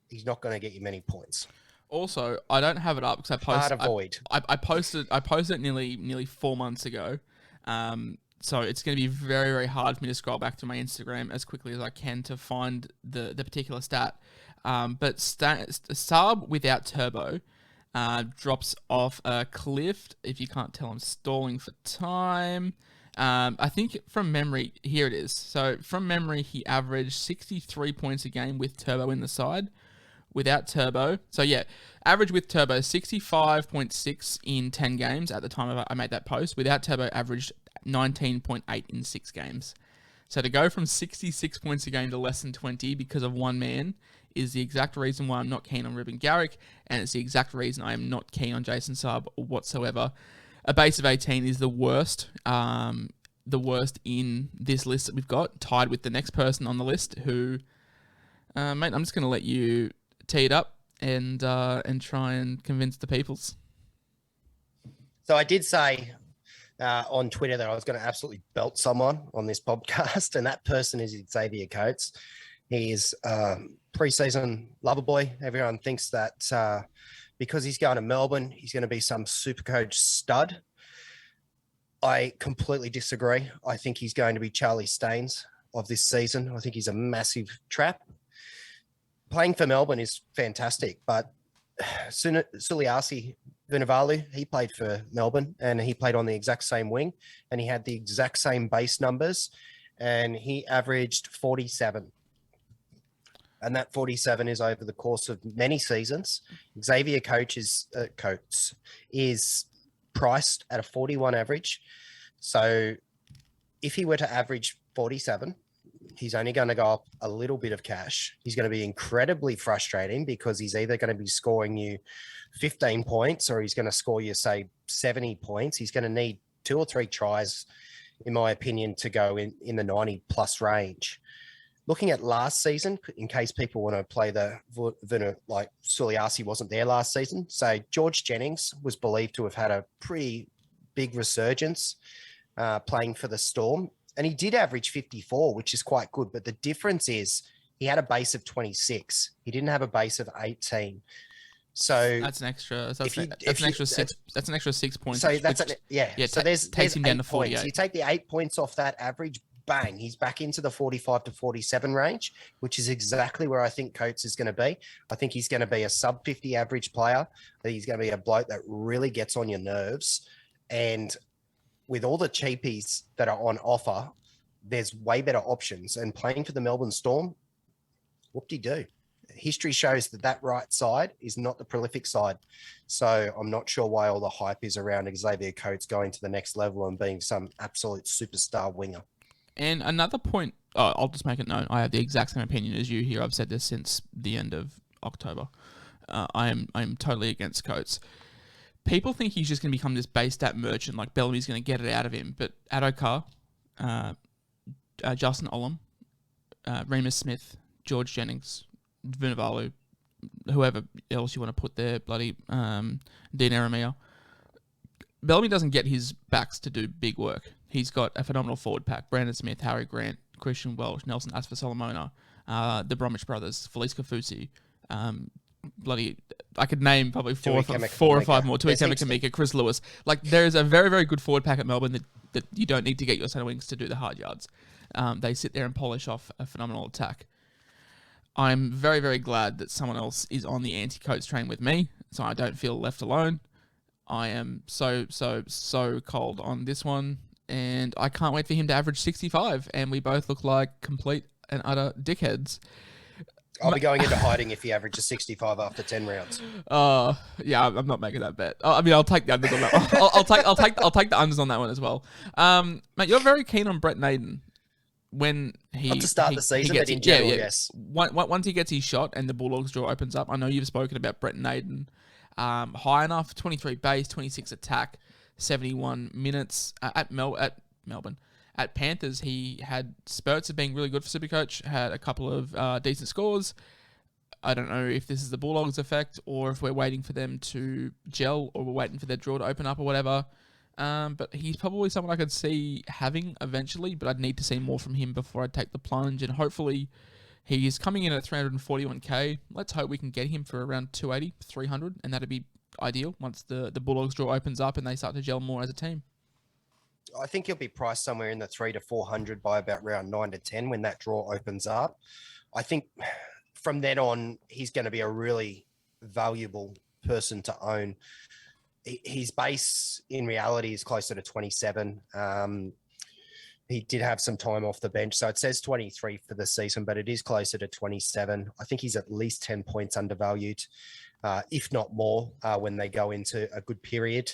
he's not going to get you many points. Also, I don't have it up because I posted it nearly 4 months ago. So it's going to be very, very hard for me to scroll back to my Instagram as quickly as I can to find the particular stat. But Saab without turbo drops off a cliff. If you can't tell, I'm stalling for time. I think from memory, here it is. So from memory, he averaged 63 points a game with turbo in the side. Without turbo, so yeah, average with turbo 65.6 in 10 games at the time I made that post. Without turbo, averaged 19.8 in 6 games. So to go from 66 points a game to less than 20 because of one man is the exact reason why I'm not keen on Ruben Garrick, and it's the exact reason I am not keen on Jason Saab whatsoever. A base of 18 is the worst in this list that we've got, tied with the next person on the list who, mate, I'm just going to let you tee it up and try and convince the peoples. So I did say on Twitter that I was going to absolutely belt someone on this podcast, and that person is Xavier Coates. He is preseason lover boy. Everyone thinks that because he's going to Melbourne, he's going to be some SuperCoach stud. I completely disagree. I think he's going to be Charlie Staines of this season. I think he's a massive trap. Playing for Melbourne is fantastic, but Suaalii Vunivalu, he played for Melbourne and he played on the exact same wing and he had the exact same base numbers and he averaged 47. And that 47 is over the course of many seasons. Xavier Coates is priced at a 41 average. So if he were to average 47 he's only going to go up a little bit of cash. He's going to be incredibly frustrating because he's either going to be scoring you 15 points or he's going to score you, say, 70 points. He's going to need 2 or 3 tries, in my opinion, to go in the 90-plus range. Looking at last season, in case people want to play like Suaalii wasn't there last season. So George Jennings was believed to have had a pretty big resurgence playing for the Storm. And he did average 54, which is quite good. But the difference is he had a base of 26. He didn't have a base of 18. So that's an extra. That's an extra 6. That's an extra 6 points. So that's yeah. So there's takes him down to 48. 48. You take the 8 points off that average, bang, he's back into the 45 to 47 range, which is exactly where I think Coates is going to be. I think he's going to be a sub 50 average player. He's going to be a bloke that really gets on your nerves. And with all the cheapies that are on offer, there's way better options. And playing for the Melbourne Storm, whoop-de-doo. History shows that right side is not the prolific side. So I'm not sure why all the hype is around Xavier Coates going to the next level and being some absolute superstar winger. And another point, I'll just make it known, I have the exact same opinion as you here. I've said this since the end of October. I'm totally against Coates. People think he's just going to become this base stat merchant, like Bellamy's going to get it out of him. But Adokar, Justin Olam, Remus Smith, George Jennings, Vunivalu, whoever else you want to put there, bloody Dean Aramea. Bellamy doesn't get his backs to do big work. He's got a phenomenal forward pack. Brandon Smith, Harry Grant, Christian Welch, Nelson Asfa-Solomona, the Bromwich brothers, Felice Kafusi, I could name probably four or five more. Tui Kamika, Chris Lewis. Like, there's a very, very good forward pack at Melbourne that you don't need to get your centre wings to do the hard yards. They sit there and polish off a phenomenal attack. I'm very, very glad that someone else is on the anti-Coates train with me, so I don't feel left alone. I am so cold on this one, and I can't wait for him to average 65, and we both look like complete and utter dickheads. I'll be going into hiding if he averages 65 after 10 rounds. Yeah, I'm not making that bet. I mean, I'll take the unders on that one. I'll take the unders on that one as well. Mate, you're very keen on Brett Naden when not to start the season, but in general, yes. Once he gets his shot and the Bulldogs draw opens up, I know you've spoken about Brett Naden. High enough, 23 base, 26 attack, 71 minutes at Melbourne. At Panthers, he had spurts of being really good for SuperCoach, had a couple of decent scores. I don't know if this is the Bulldogs effect or if we're waiting for them to gel or we're waiting for their draw to open up or whatever. But he's probably someone I could see having eventually, but I'd need to see more from him before I take the plunge. And hopefully he's coming in at 341k. Let's hope we can get him for around 280, 300, and that'd be ideal once the Bulldogs draw opens up and they start to gel more as a team. I think he'll be priced somewhere in the 300 to 400 by about round 9 to 10 when that draw opens up. I think from then on, he's going to be a really valuable person to own. His base in reality is closer to 27. He did have some time off the bench, so it says 23 for the season, but it is closer to 27. I think he's at least 10 points undervalued, if not more, when they go into a good period.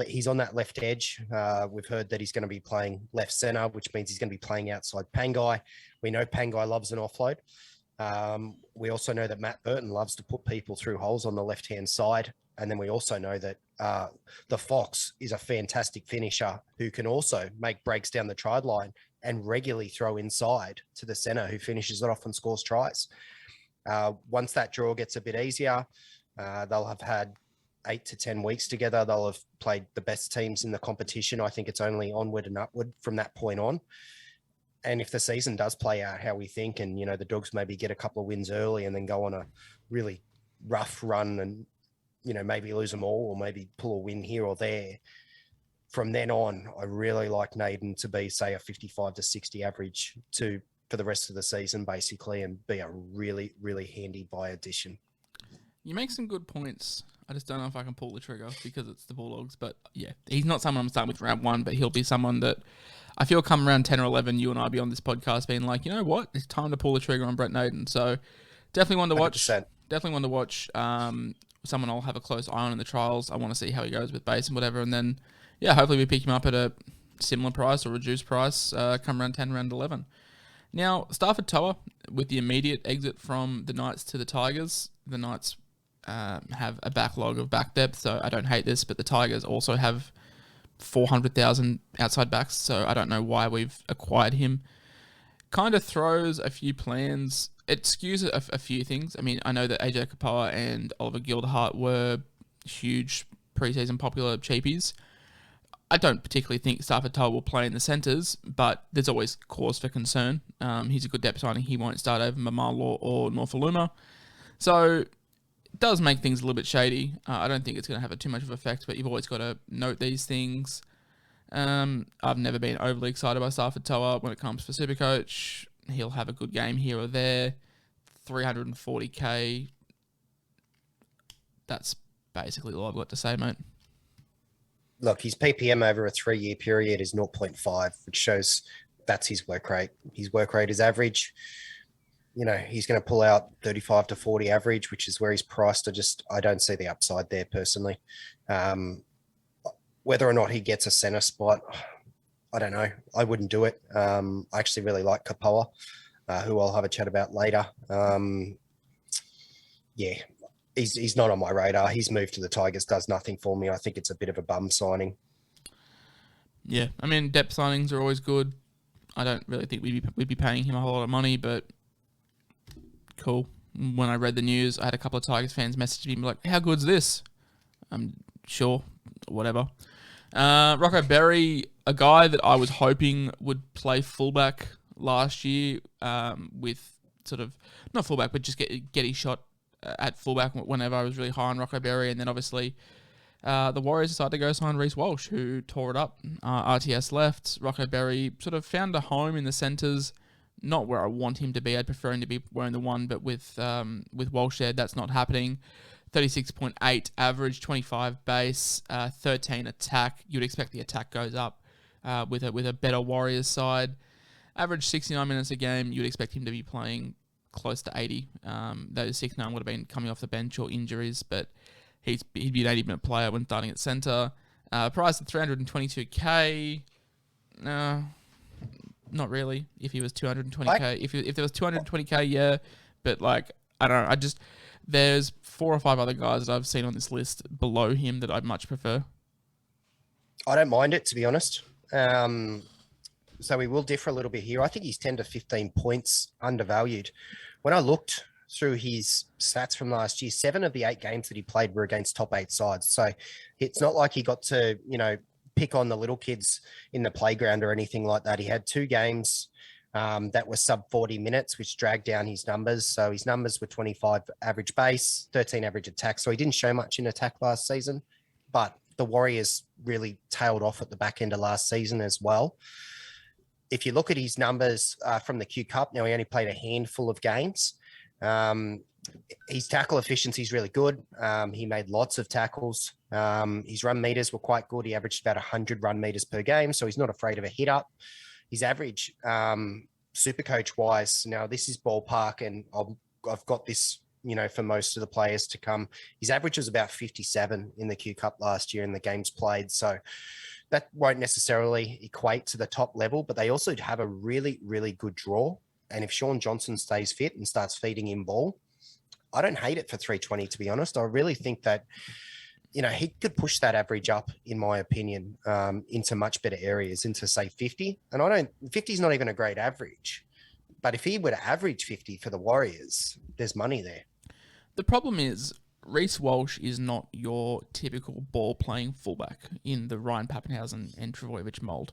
He's on that left edge. We've heard that he's going to be playing left centre, which means he's going to be playing outside Pangai. We know Pangai loves an offload. We also know that Matt Burton loves to put people through holes on the left-hand side. And then we also know that the Fox is a fantastic finisher who can also make breaks down the try line and regularly throw inside to the centre who finishes it off and scores tries. Once that draw gets a bit easier, they'll have had 8 to 10 weeks together. They'll have played the best teams in the competition. I think it's only onward and upward from that point on. And if the season does play out how we think, and, you know, the Dogs maybe get a couple of wins early and then go on a really rough run and, you know, maybe lose them all or maybe pull a win here or there. From then on, I really like Naden to be, say, a 55 to 60 average for the rest of the season, basically, and be a really, really handy buy addition. You make some good points. I just don't know if I can pull the trigger because it's the Bulldogs. But yeah, he's not someone I'm starting with round 1, but he'll be someone that I feel come around 10 or 11, you and I be on this podcast being like, you know what, it's time to pull the trigger on Brett Naden. So definitely one to watch. 100%. Definitely one to watch. Someone I'll have a close eye on in the trials. I want to see how he goes with base and whatever. And then, yeah, hopefully we pick him up at a similar price or reduced price come around 10, round 11. Now, Stafford To'a, with the immediate exit from the Knights to the Tigers, the Knights have a backlog of back depth, so I don't hate this, but the Tigers also have 400,000 outside backs, so I don't know why we've acquired him. Kind of throws a few plans. It skews a few things. I mean, I know that AJ Kapoa and Oliver Gildart were huge preseason popular cheapies. I don't particularly think Stafford To'a will play in the centres, but there's always cause for concern. He's a good depth signing. He won't start over Maumalo or Nofoaluma. So it does make things a little bit shady. I don't think it's going to have too much of an effect, but you've always got to note these things. I've never been overly excited by Stafford To'a when it comes for SuperCoach. He'll have a good game here or there. 340k. That's basically all I've got to say, mate. Look, his PPM over a 3-year period is 0.5, which shows that's his work rate. His work rate is average. You know, he's going to pull out 35 to 40 average, which is where he's priced. I don't see the upside there personally. Whether or not he gets a center spot, I don't know. I wouldn't do it. I actually really like Kapoa, who I'll have a chat about later. Yeah, he's not on my radar. His move to the Tigers does nothing for me. I think it's a bit of a bum signing. Yeah, I mean, depth signings are always good. I don't really think we'd be paying him a whole lot of money, but cool. When I read the news, I had a couple of Tigers fans message me like, how good's this? I'm sure, whatever. Rocco Berry, a guy that I was hoping would play fullback last year with sort of, not fullback, but just get his shot at fullback whenever I was really high on Rocco Berry. And then obviously the Warriors decided to go sign Reece Walsh, who tore it up. RTS left. Rocco Berry sort of found a home in the centres, not where I want him to be. I'd prefer him to be wearing the 1, but with Walsh there, that's not happening. 36.8 average, 25 base, 13 attack. You'd expect the attack goes up with a better Warriors side. Average 69 minutes a game. You'd expect him to be playing close to 80. Those 69 would have been coming off the bench or injuries, but he'd be an 80-minute player when starting at centre. Priced at 322k. No, not really. If he was 220k, if there was 220k, yeah. But like, I don't know. There's 4 or 5 other guys that I've seen on this list below him that I'd much prefer. I don't mind it, to be honest. So we will differ a little bit here. I think he's 10 to 15 points undervalued. When I looked through his stats from last year, 7 of the 8 games that he played were against top 8 sides. So it's not like he got to, pick on the little kids in the playground or anything like that. He had 2 games that were sub 40 minutes, which dragged down his numbers. So his numbers were 25 average base, 13 average attack. So he didn't show much in attack last season, but the Warriors really tailed off at the back end of last season as well. If you look at his numbers from the Q Cup, now he only played a handful of games. His tackle efficiency is really good. He made lots of tackles. His run meters were quite good. He averaged about 100 run meters per game, so he's not afraid of a hit up. His average, SuperCoach wise, now this is ballpark, and I've got this, for most of the players to come. His average was about 57 in the Q Cup last year in the games played. So that won't necessarily equate to the top level, but they also have a really, really good draw. And if Shaun Johnson stays fit and starts feeding him ball, I don't hate it for 320, to be honest. I really think that, he could push that average up, in my opinion, into much better areas, into say 50. And 50 is not even a great average, but if he were to average 50 for the Warriors, there's money there. The problem is Reece Walsh is not your typical ball-playing fullback in the Ryan Pappenhausen and Trbojevic mould.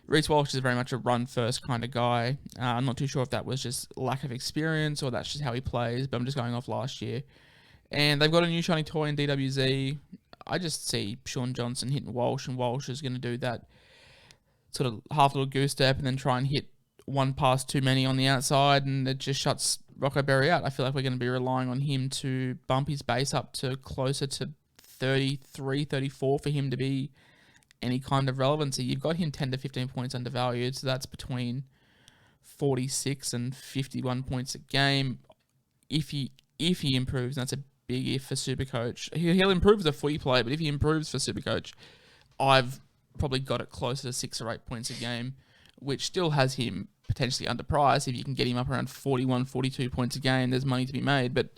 Reece Walsh is very much a run-first kind of guy. I'm not too sure if that was just lack of experience or that's just how he plays, but I'm just going off last year. And they've got a new shiny toy in DWZ. I just see Shaun Johnson hitting Walsh, and Walsh is going to do that sort of half little goose step and then try and hit one pass too many on the outside, and it just shuts Rocco Berry out. I feel like we're going to be relying on him to bump his base up to closer to 33, 34 for him to be any kind of relevancy. You've got him 10 to 15 points undervalued, so that's between 46 and 51 points a game. If he improves, and that's a big if for SuperCoach. He'll improve as a footy player, but if he improves for SuperCoach, I've probably got it closer to 6 or 8 points a game, which still has him potentially underpriced. If you can get him up around 41, 42 points a game, there's money to be made, but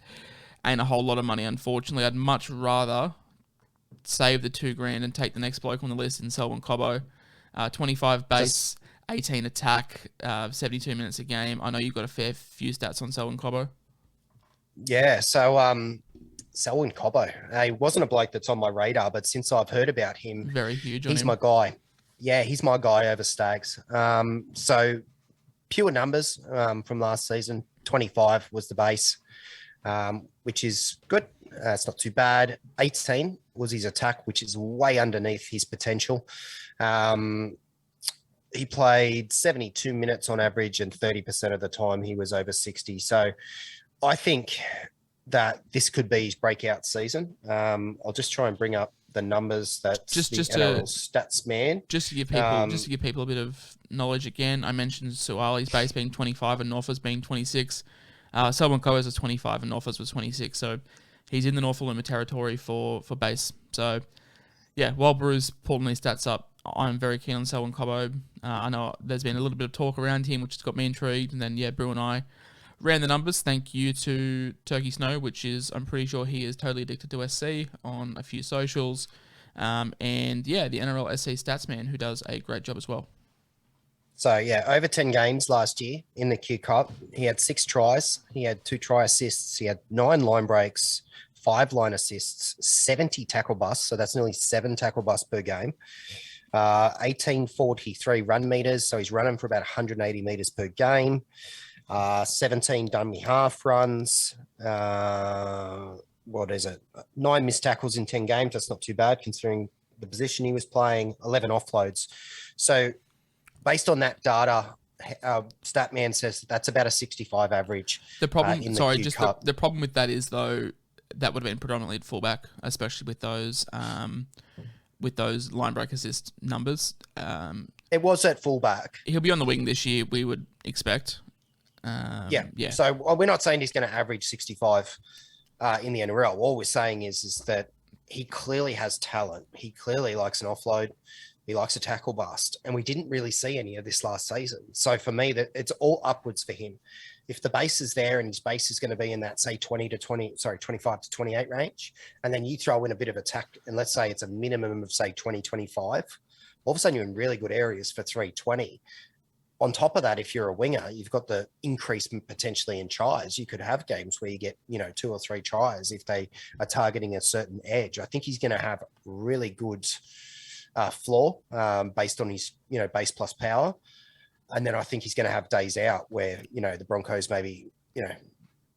ain't a whole lot of money, unfortunately. I'd much rather save the $2,000 and take the next bloke on the list in Selwyn Cobbo. 25 base, 18 attack, 72 minutes a game. I know you've got a fair few stats on Selwyn Cobbo. Yeah, so Selwyn Cobbo, he wasn't a bloke that's on my radar, but since I've heard about him, Very huge on he's him. my guy. Yeah, he's my guy over Staggs. So pure numbers from last season, 25 was the base, which is good. It's not too bad. 18 was his attack, which is way underneath his potential. He played 72 minutes on average, and 30% of the time he was over 60. So I think that this could be his breakout season. I'll just try and bring up the numbers that Just NRL stats man. Just to give people a bit of knowledge again, I mentioned Suaalii's base being 25 and North's being 26. Selwyn Cobbo's was 25 and North's was 26. So he's in the Nofoaluma territory for base. So yeah, while Brew's pulling these stats up, I'm very keen on Selwyn Cobbo. I know there's been a little bit of talk around him, which has got me intrigued. And then, yeah, Brew and I ran the numbers. Thank you to Turkey Snow, which is, I'm pretty sure he is totally addicted to SC on a few socials. And, yeah, the NRL SC stats man, who does a great job as well. So, yeah, over 10 games last year in the Q Cup. He had 6 tries. He had 2 try assists. He had 9 line breaks, 5 line assists, 70 tackle busts. So that's nearly 7 tackle busts per game. 1843 run meters. So he's running for about 180 meters per game. 17 dummy half runs. What is it? 9 missed tackles in 10 games. That's not too bad considering the position he was playing. 11 offloads. So based on that data, Statman says that's about a 65 average. The problem, the problem with that is though, that would have been predominantly at fullback, especially with those line break assist numbers. It was at fullback. He'll be on the wing this year, we would expect. Yeah. So we're not saying he's going to average 65 in the NRL. All we're saying is that he clearly has talent. He clearly likes an offload. He likes a tackle bust. And we didn't really see any of this last season. So for me, that it's all upwards for him. If the base is there and his base is going to be in that, say, 25 to 28 range, and then you throw in a bit of attack, and let's say it's a minimum of, say, 20, 25, all of a sudden you're in really good areas for 320. On top of that, if you're a winger, you've got the increase potentially in tries. You could have games where you get, 2 or 3 tries if they are targeting a certain edge. I think he's going to have really good floor based on his, base plus power. And then I think he's going to have days out where, the Broncos maybe,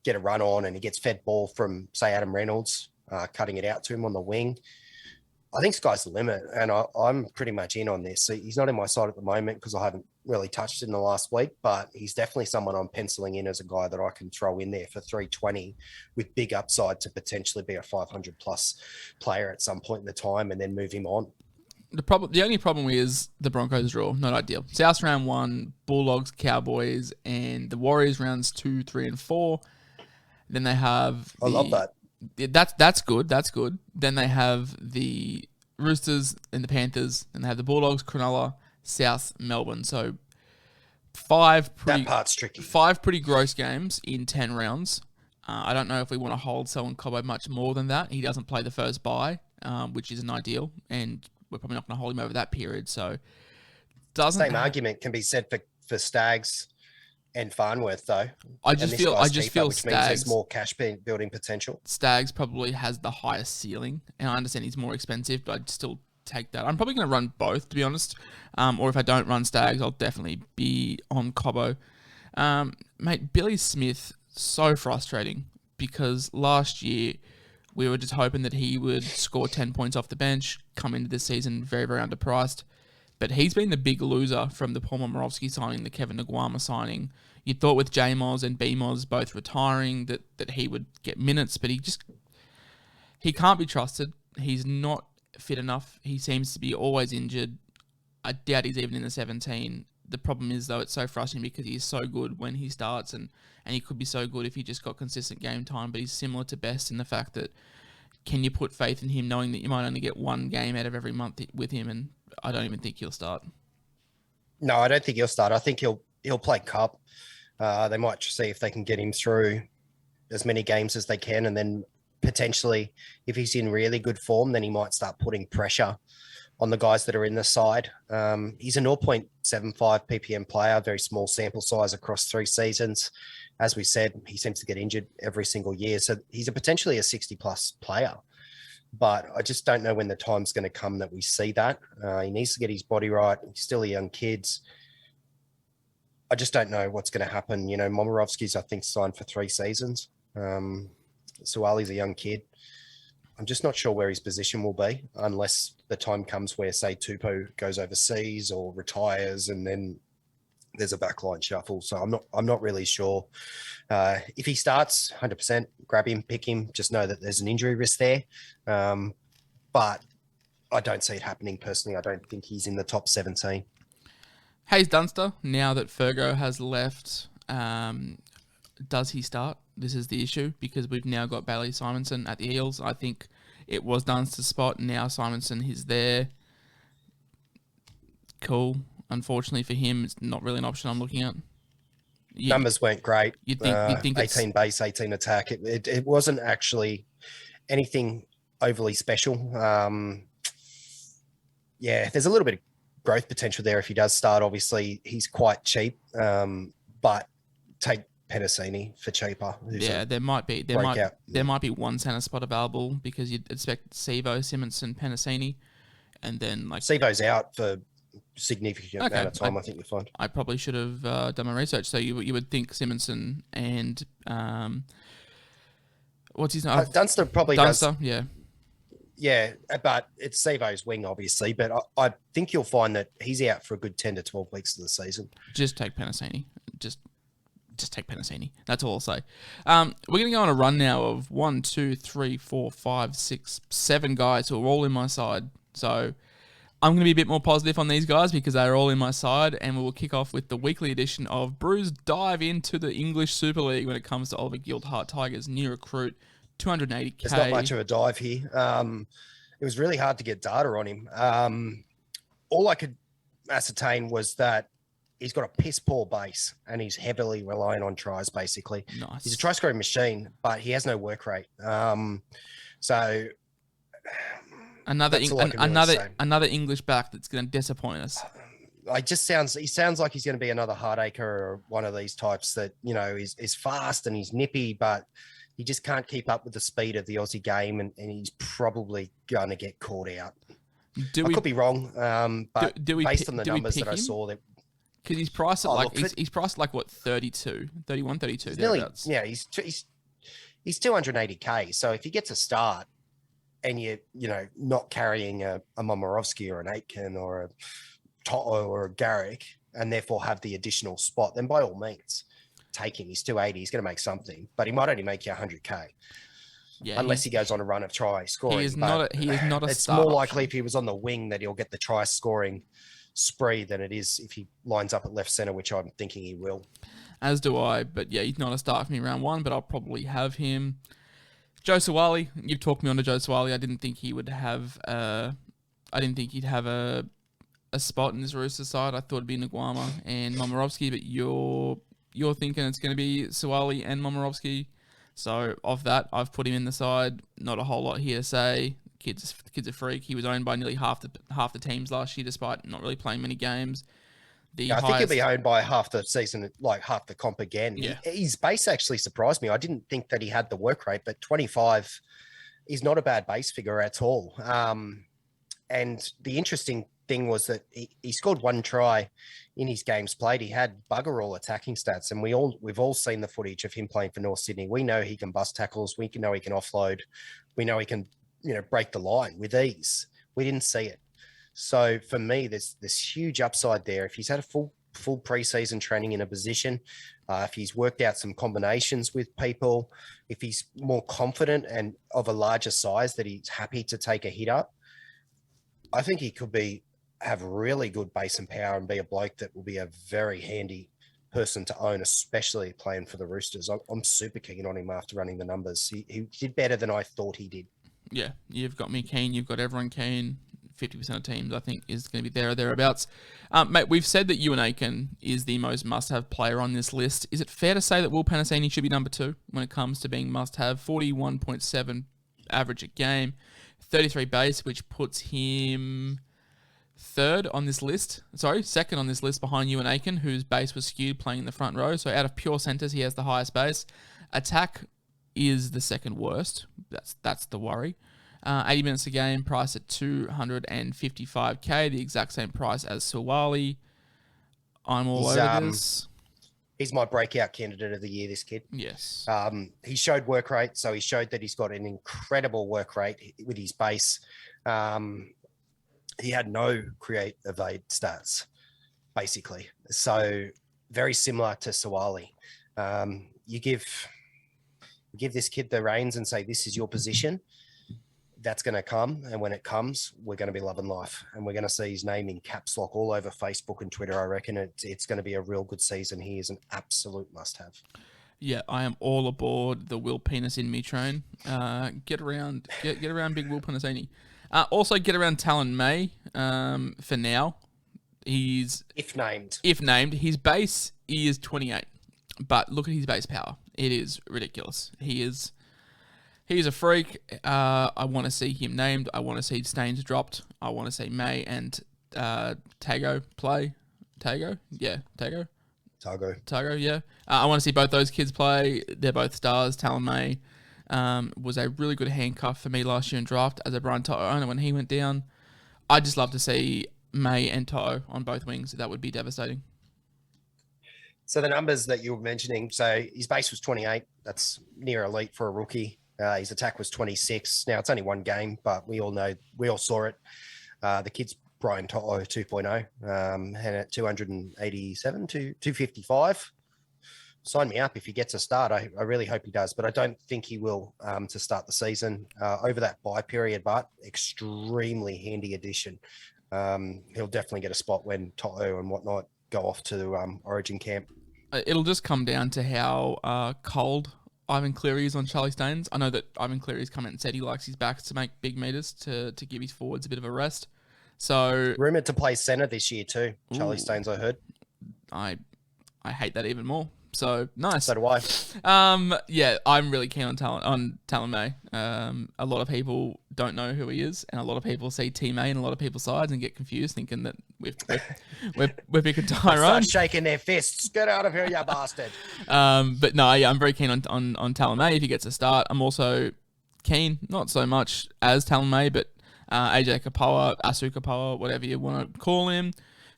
get a run on and he gets fed ball from, say, Adam Reynolds, cutting it out to him on the wing. I think sky's the limit, and I'm pretty much in on this. So he's not in my side at the moment because I haven't really touched it in the last week, but he's definitely someone I'm penciling in as a guy that I can throw in there for 320 with big upside to potentially be a 500-plus player at some point in the time and then move him on. The only problem is the Broncos draw, not ideal. South round 1, Bulldogs, Cowboys, and the Warriors rounds 2, 3, and 4. Then they have I love that. That's good. That's good. Then they have the Roosters and the Panthers, and they have the Bulldogs, Cronulla, South, Melbourne. So that part's tricky. 5 pretty gross games in 10 rounds. I don't know if we want to hold Selwyn Cobbo much more than that. He doesn't play the first bye, which isn't ideal, and we're probably not going to hold him over that period. So same argument can be said for Staggs and Farnworth, though. I just feel which Staggs means there's more cash building potential. Staggs probably has the highest ceiling, and I understand he's more expensive, but I'd still take that. I'm probably going to run both, to be honest. Or if I don't run Staggs, I'll definitely be on Cobbo. Mate, Billy Smith, so frustrating because last year we were just hoping that he would score 10 points off the bench, come into this season very, very underpriced. But he's been the big loser from the Paul Momirovski signing, the Kevin Nguama signing. You thought with J-Moz and B-Moz both retiring that he would get minutes, but he can't be trusted. He's not fit enough. He seems to be always injured. I doubt he's even in the 17. The problem is, though, it's so frustrating because he's so good when he starts, and he could be so good if he just got consistent game time, but he's similar to Best in the fact that can you put faith in him knowing that you might only get 1 game out of every month with him, and I don't even think he'll start. No, I don't think he'll start. I think he'll he'll play Cup. They might see if they can get him through as many games as they can, and then potentially, if he's in really good form, then he might start putting pressure on the guys that are in the side. He's a 0.75 ppm player, very small sample size across 3 seasons. As we said, he seems to get injured every single year, so he's potentially a 60-plus player. But I just don't know when the time's going to come that we see that. He needs to get his body right. He's still a young kid. I just don't know what's going to happen. Momirovski's, I think, signed for 3 seasons. Suaalii's a young kid. I'm just not sure where his position will be unless the time comes where, say, Tupou goes overseas or retires, and then there's a backline shuffle. So I'm not really sure. If he starts, 100%, grab him, pick him. Just know that there's an injury risk there. But I don't see it happening personally. I don't think he's in the top 17. Hayes Dunster, now that Fergo has left, does he start? This is the issue, because we've now got Bailey Simonson at the Eels. I think it was Dunster's spot. Now Simonson is there. Cool. Unfortunately for him, it's not really an option I'm looking at. Numbers weren't great. You'd think 18 base, 18 attack. It wasn't actually anything overly special. There's a little bit of growth potential there if he does start. Obviously, he's quite cheap, but take Penisini for cheaper. There might be one centre spot available, because you'd expect Sevo, Simonson, Penisini, and then Sevo's out for significant amount of time. I think you'll find. I probably should have done my research. So you would think Simonson and what's his name? Dunster probably Dunster, does. Yeah, but it's Sevo's wing, obviously. But I think you'll find that he's out for a good 10 to 12 weeks of the season. Just take Penisini. Just take Penisini. That's all I'll say. We're going to go on a run now of 1, 2, 3, 4, 5, 6, 7 guys who are all in my side. So I'm going to be a bit more positive on these guys because they're all in my side, and we will kick off with the weekly edition of Brew's dive into the English Super League when it comes to Oliver Gildart Tigers' new recruit, 280k. There's not much of a dive here. It was really hard to get data on him. All I could ascertain was that he's got a piss poor base and he's heavily reliant on tries, basically. Nice. He's a try scoring machine, but he has no work rate. So another English back that's going to disappoint us. He sounds like he's going to be another Hardacre or one of these types that, is fast and he's nippy, but he just can't keep up with the speed of the Aussie game, and he's probably going to get caught out. I could be wrong, but based on the numbers that I saw, that because he's priced at he's priced like what, 32, 31, 32. He's 280k. So if he gets a start and you're not carrying a Momirovski or an Aitken or a To'a or a Garrick, and therefore have the additional spot, then by all means take him. He's 280. He's going to make something, but he might only make you 100k. Yeah, unless he goes on a run of try scoring. He is not a it's more likely if he was on the wing that he'll get the try scoring spree than it is if he lines up at left centre, which I'm thinking he will. As do I, but yeah, he's not a start for me round 1, but I'll probably have him. Joe Suaalii, you've talked me onto Joe Suaalii. I didn't think he would have. I didn't think he'd have a spot in this Roosters side. I thought it'd be Nguama and Momirovski, but you're thinking it's going to be Suaalii and Momirovski. So off that, I've put him in the side. Not a whole lot here to say. Kid's a freak. He was owned by nearly half the teams last year, despite not really playing many games. I think he'll be owned by half the season, like half the comp again. Yeah. His base actually surprised me. I didn't think that he had the work rate, but 25 is not a bad base figure at all. And the interesting thing was that he scored 1 try in his games played. He had bugger all attacking stats, and we've all seen the footage of him playing for North Sydney. We know he can bust tackles. We know he can offload. We know he can break the line with ease. We didn't see it. So for me, there's this huge upside there. If he's had a full preseason training in a position, if he's worked out some combinations with people, if he's more confident and of a larger size that he's happy to take a hit up, I think he could have really good base and power and be a bloke that will be a very handy person to own, especially playing for the Roosters. I'm super keen on him after running the numbers. He did better than I thought he did. Yeah, you've got me keen. You've got everyone keen. 50% of teams, I think, is going to be there or thereabouts. Mate, we've said that Ewan Aiken is the most must-have player on this list. Is it fair to say that Will Penisini should be number 2 when it comes to being must-have? 41.7 average a game, 33 base, which puts him second on this list behind Ewan Aiken, whose base was skewed playing in the front row. So out of pure centres, he has the highest base. Attack is the second worst. That's the worry. 80 minutes a game, price at 255k, the exact same price as Suaalii. I'm all over this. He's my breakout candidate of the year, this kid. Yes. He showed work rate, so he showed that he's got an incredible work rate with his base. He had no create evade stats, basically. So very similar to Suaalii. You give this kid the reins and say, this is your position. That's going to come. And when it comes, we're going to be loving life. And we're going to see his name in caps lock all over Facebook and Twitter. I reckon it's going to be a real good season. He is an absolute must-have. Yeah, I am all aboard the Will Penis in me train. Get around big Will Penisini. Also get around Taylan May for now. He's... If named. His base is 28. But look at his base power. It is ridiculous. He's a freak. I want to see him named. I want to see Staines dropped. I want to see May and Tago play. Tago? Yeah, Tago. Tago, yeah. I want to see both those kids play. They're both stars. Taylan May was a really good handcuff for me last year in draft as a Brian To'a owner when he went down. I'd just love to see May and To'a on both wings. That would be devastating. So the numbers that you were mentioning, so his base was 28. That's near elite for a rookie. His attack was 26. Now, it's only one game, but we all saw it. The kid's Brian To'a 2.0, and at 287 to 255. Sign me up if he gets a start. I really hope he does, but I don't think he will to start the season over that bye period, but extremely handy addition. He'll definitely get a spot when To'a and whatnot go off to Origin camp. It'll just come down to how cold Ivan Cleary is on Charlie Staines. I know that Ivan Cleary's come out and said he likes his backs to make big meters to give his forwards a bit of a rest. So rumoured to play centre this year too, Charlie Staines, I heard. I hate that even more. So nice. So do I. Yeah, I'm really keen on Taylan May. A lot of people don't know who he is, and a lot of people see T May in a lot of people's sides and get confused, thinking that we're picking Tyron. Start shaking their fists. Get out of here, you bastard. But no, yeah, I'm very keen on Taylan May if he gets a start. I'm also keen, not so much as Taylan May, but AJ Kapoa, Asu Kapoa, whatever you want to call him.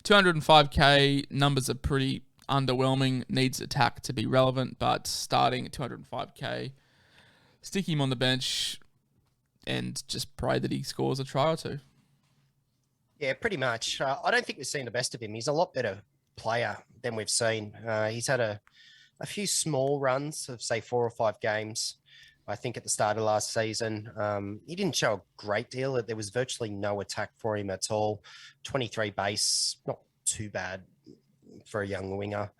205k numbers are pretty underwhelming. Needs attack to be relevant, but starting at 205k, stick him on the bench and just pray that he scores a try or two. Yeah, pretty much. I don't think we've seen the best of him. He's a lot better player than we've seen. He's had a few small runs of, say, 4 or 5 games. I think at the start of last season, he didn't show a great deal. There was virtually no attack for him at all. 23 base, not too bad for a young winger.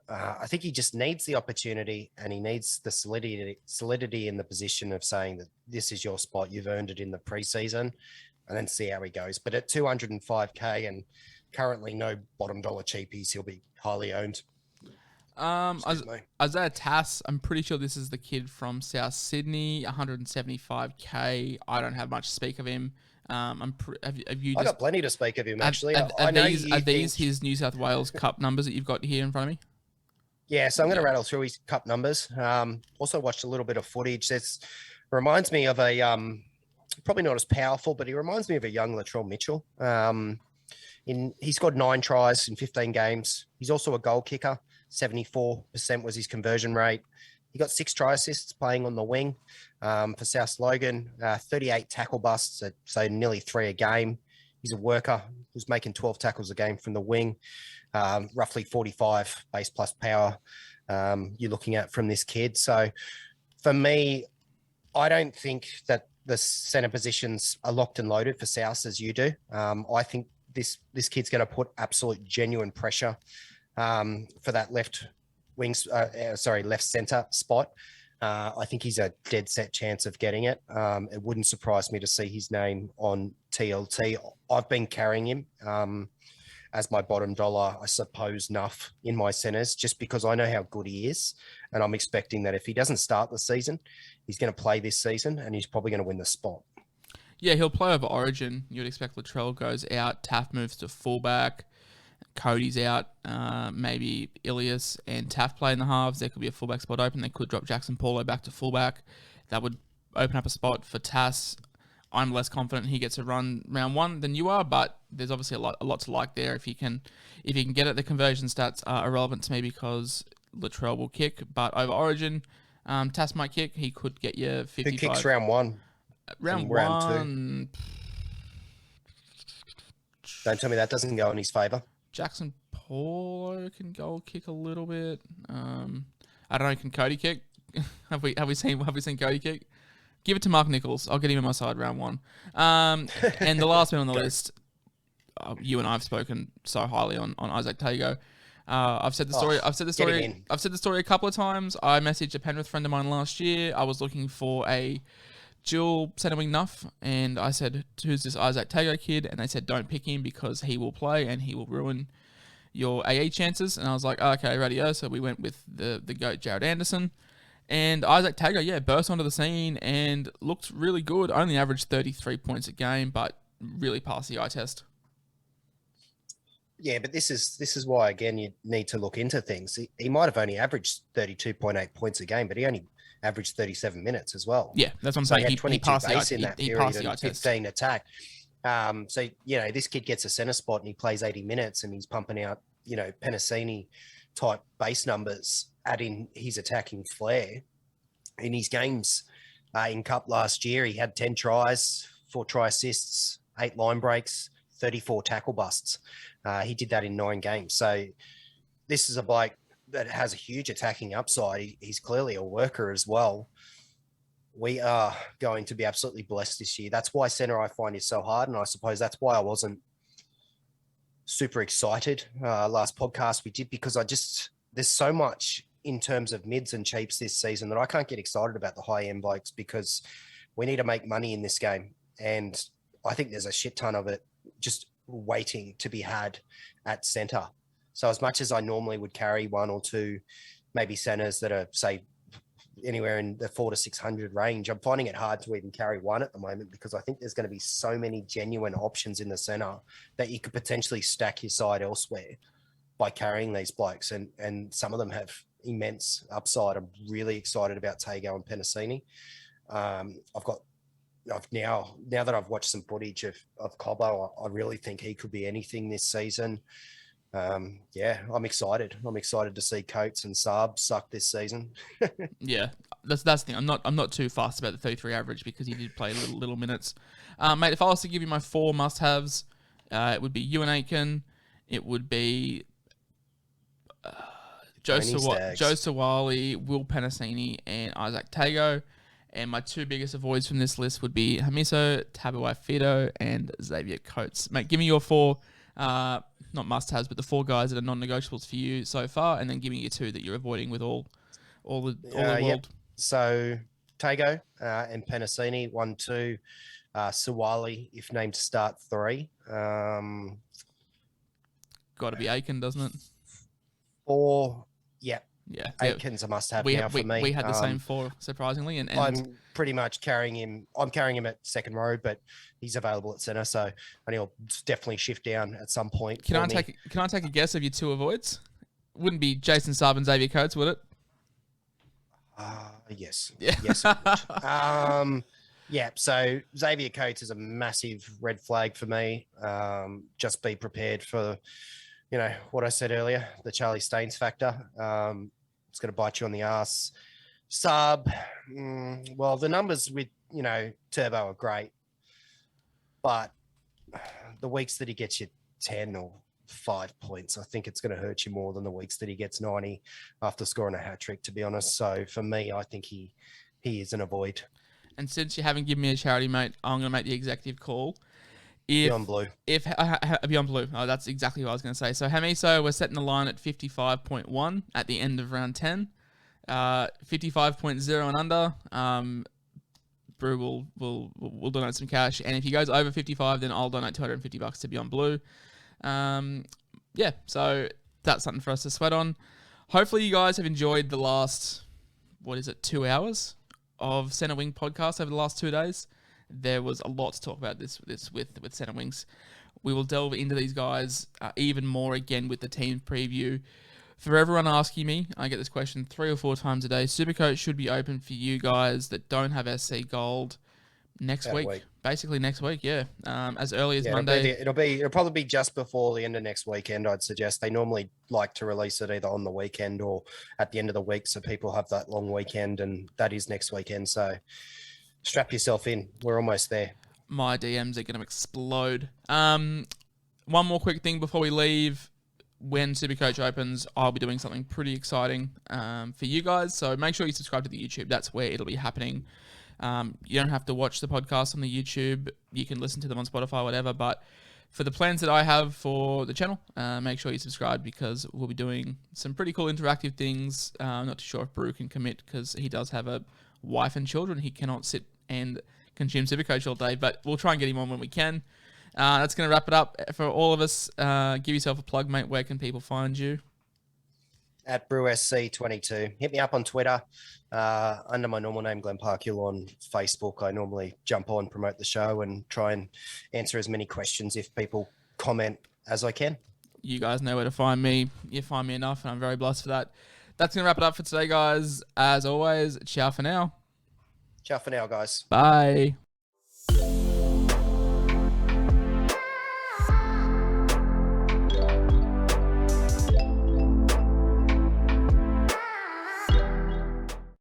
I think he just needs the opportunity, and he needs the solidity in the position of saying that this is your spot. You've earned it in the preseason, and then see how he goes. But at 205k and currently no bottom dollar cheapies, he'll be highly owned. Isaiah Tass, I'm pretty sure this is the kid from South Sydney, 175k. I don't have much to speak of him. Have you I got plenty to speak of him, actually. Are these his New South Wales Cup numbers that you've got here in front of me? Yeah, so I'm going to rattle through his Cup numbers. Also watched a little bit of footage. Reminds me of a, probably not as powerful, but he reminds me of a young Latrell Mitchell. He's got 9 tries in 15 games. He's also a goal kicker. 74% was his conversion rate. He got 6 try assists playing on the wing for South Logan, 38 tackle busts, so nearly 3 a game. He's a worker who's making 12 tackles a game from the wing, roughly 45 base plus power you're looking at from this kid. So for me, I don't think that the centre positions are locked and loaded for South as you do. I think this kid's going to put absolute genuine pressure for that left centre spot. I think he's a dead set chance of getting it. It wouldn't surprise me to see his name on TLT. I've been carrying him as my bottom dollar, I suppose, Nuff in my centres, just because I know how good he is. And I'm expecting that if he doesn't start the season, he's going to play this season and he's probably going to win the spot. Yeah, he'll play over Origin. You'd expect Latrell goes out, Taff moves to fullback, Cody's out, maybe Ilias and Taff play in the halves. There could be a fullback spot open. They could drop Jackson Paulo back to fullback. That would open up a spot for Tass. I'm less confident he gets a run round one than you are, but there's obviously a lot to like there. If he can get it, the conversion stats are irrelevant to me because Latrell will kick. But over Origin, Tass might kick. He could get you 55. Who kicks round one? Round two. Don't tell me that doesn't go in his favour. Jackson Paulo can goal kick a little bit. I don't know. Can Cody kick? have we seen Cody kick? Give it to Mark Nichols. I'll get him on my side round one. And the last one on the list, you and I have spoken so highly on Isaac Tago. I've said the story. I've said the story a couple of times. I messaged a Penrith friend of mine last year. I was looking for a dual centre wing nuff, and I said, "Who's this Isaac Tago kid?" And they said, "Don't pick him because he will play and he will ruin your AA chances." And I was like, "Okay, radio." So we went with the GOAT Jared Anderson. And Isaac Tago, burst onto the scene and looked really good. Only averaged 33 points a game, but really passed the eye test. Yeah, but this is why, again, you need to look into things. He might have only averaged 32.8 points a game, but he only averaged 37 minutes as well. Yeah, that's what I'm saying. He had 22 base in that period and 15 attack. So, this kid gets a centre spot and he plays 80 minutes and he's pumping out, Penisini type base numbers, adding his attacking flair. In his games in Cup last year, he had 10 tries, 4 try assists, 8 line breaks, 34 tackle busts. He did that in 9 games. So this is a bloke that has a huge attacking upside. He's clearly a worker as well. We are going to be absolutely blessed this year. That's why centre I find is so hard, and I suppose that's why I wasn't super excited last podcast we did, because there's so much in terms of mids and cheaps this season that I can't get excited about the high-end blokes, because we need to make money in this game. And I think there's a shit ton of it just waiting to be had at centre. So as much as I normally would carry 1 or 2, maybe centres that are, say, anywhere in the 400 to 600 range, I'm finding it hard to even carry 1 at the moment, because I think there's going to be so many genuine options in the centre that you could potentially stack your side elsewhere by carrying these blokes. And some of them have immense upside. I'm really excited about Tago and Penisini. Now that I've watched some footage of Cobbo, I really think he could be anything this season. I'm excited. I'm excited to see Coates and Saab suck this season. Yeah, that's the thing. I'm not too fussed about the 33 average because he did play little minutes. Mate, if I was to give you my 4 must-haves, it would be Ewan Aitken, it would be Joe Suaalii, Will Penisini, and Isaac Tago. And my 2 biggest avoids from this list would be Hamiso Tabuai-Fidow and Xavier Coates. Mate, give me your 4, not must-haves, but the 4 guys that are non-negotiables for you so far, and then give me your 2 that you're avoiding with all the world. Yep. So Tago and Penisini, 1, 2. Suaalii, if named to start, 3. Got to be Aiken, doesn't it? 4. Yep. Yeah, Aiken's a must-have now for me. We had the same 4, surprisingly, and I'm pretty much carrying him. I'm carrying him at second row, but he's available at centre, so and he'll definitely shift down at some point. Can I take a guess of your 2 avoids? Wouldn't be Jason Saab and Xavier Coates, would it? Yes. Yeah. Yes. It would. Yeah. So Xavier Coates is a massive red flag for me. Just be prepared for, what I said earlier, the Charlie Staines factor. It's going to bite you on the ass. Saab, well, the numbers with, Turbo are great, but the weeks that he gets you 10 or 5 points, I think it's going to hurt you more than the weeks that he gets 90 after scoring a hat trick, to be honest. So for me, I think he is an avoid. And since you haven't given me a charity, mate, I'm going to make the executive call. Beyond Blue. Beyond Blue. Oh, that's exactly what I was going to say. So Hamiso, we're setting the line at 55.1 at the end of round 10. 55.0 and under. Brew will donate some cash. And if he goes over 55, then I'll donate $250 to be on Blue. Yeah, so that's something for us to sweat on. Hopefully you guys have enjoyed the last, 2 hours of Centre Wing podcast over the last 2 days. There was a lot to talk about this with Centre Wings. We will delve into these guys even more again with the team preview. For everyone asking me, I get this question 3 or 4 times a day. SuperCoach should be open for you guys that don't have SC Gold next week. Basically next week, yeah. As early as Monday. It'll probably be just before the end of next weekend, I'd suggest. They normally like to release it either on the weekend or at the end of the week, so people have that long weekend, and that is next weekend. So strap yourself in. We're almost there. My DMs are going to explode. One more quick thing before we leave. When SuperCoach opens, I'll be doing something pretty exciting for you guys. So make sure you subscribe to the YouTube. That's where it'll be happening. You don't have to watch the podcast on the YouTube. You can listen to them on Spotify, whatever. But for the plans that I have for the channel, make sure you subscribe because we'll be doing some pretty cool interactive things. I'm not too sure if Brew can commit because he does have a wife and children. He cannot sit and consume SuperCoach all day, but we'll try and get him on when we can. That's going to wrap it up for all of us. Give yourself a plug, mate. Where can people find you? At BrewSC22. Hit me up on Twitter under my normal name, Glenn Parkhill, on Facebook. I normally jump on, promote the show, and try and answer as many questions if people comment as I can. You guys know where to find me. You find me enough, and I'm very blessed for that. That's going to wrap it up for today, guys. As always, ciao for now. Ciao for now, guys. Bye.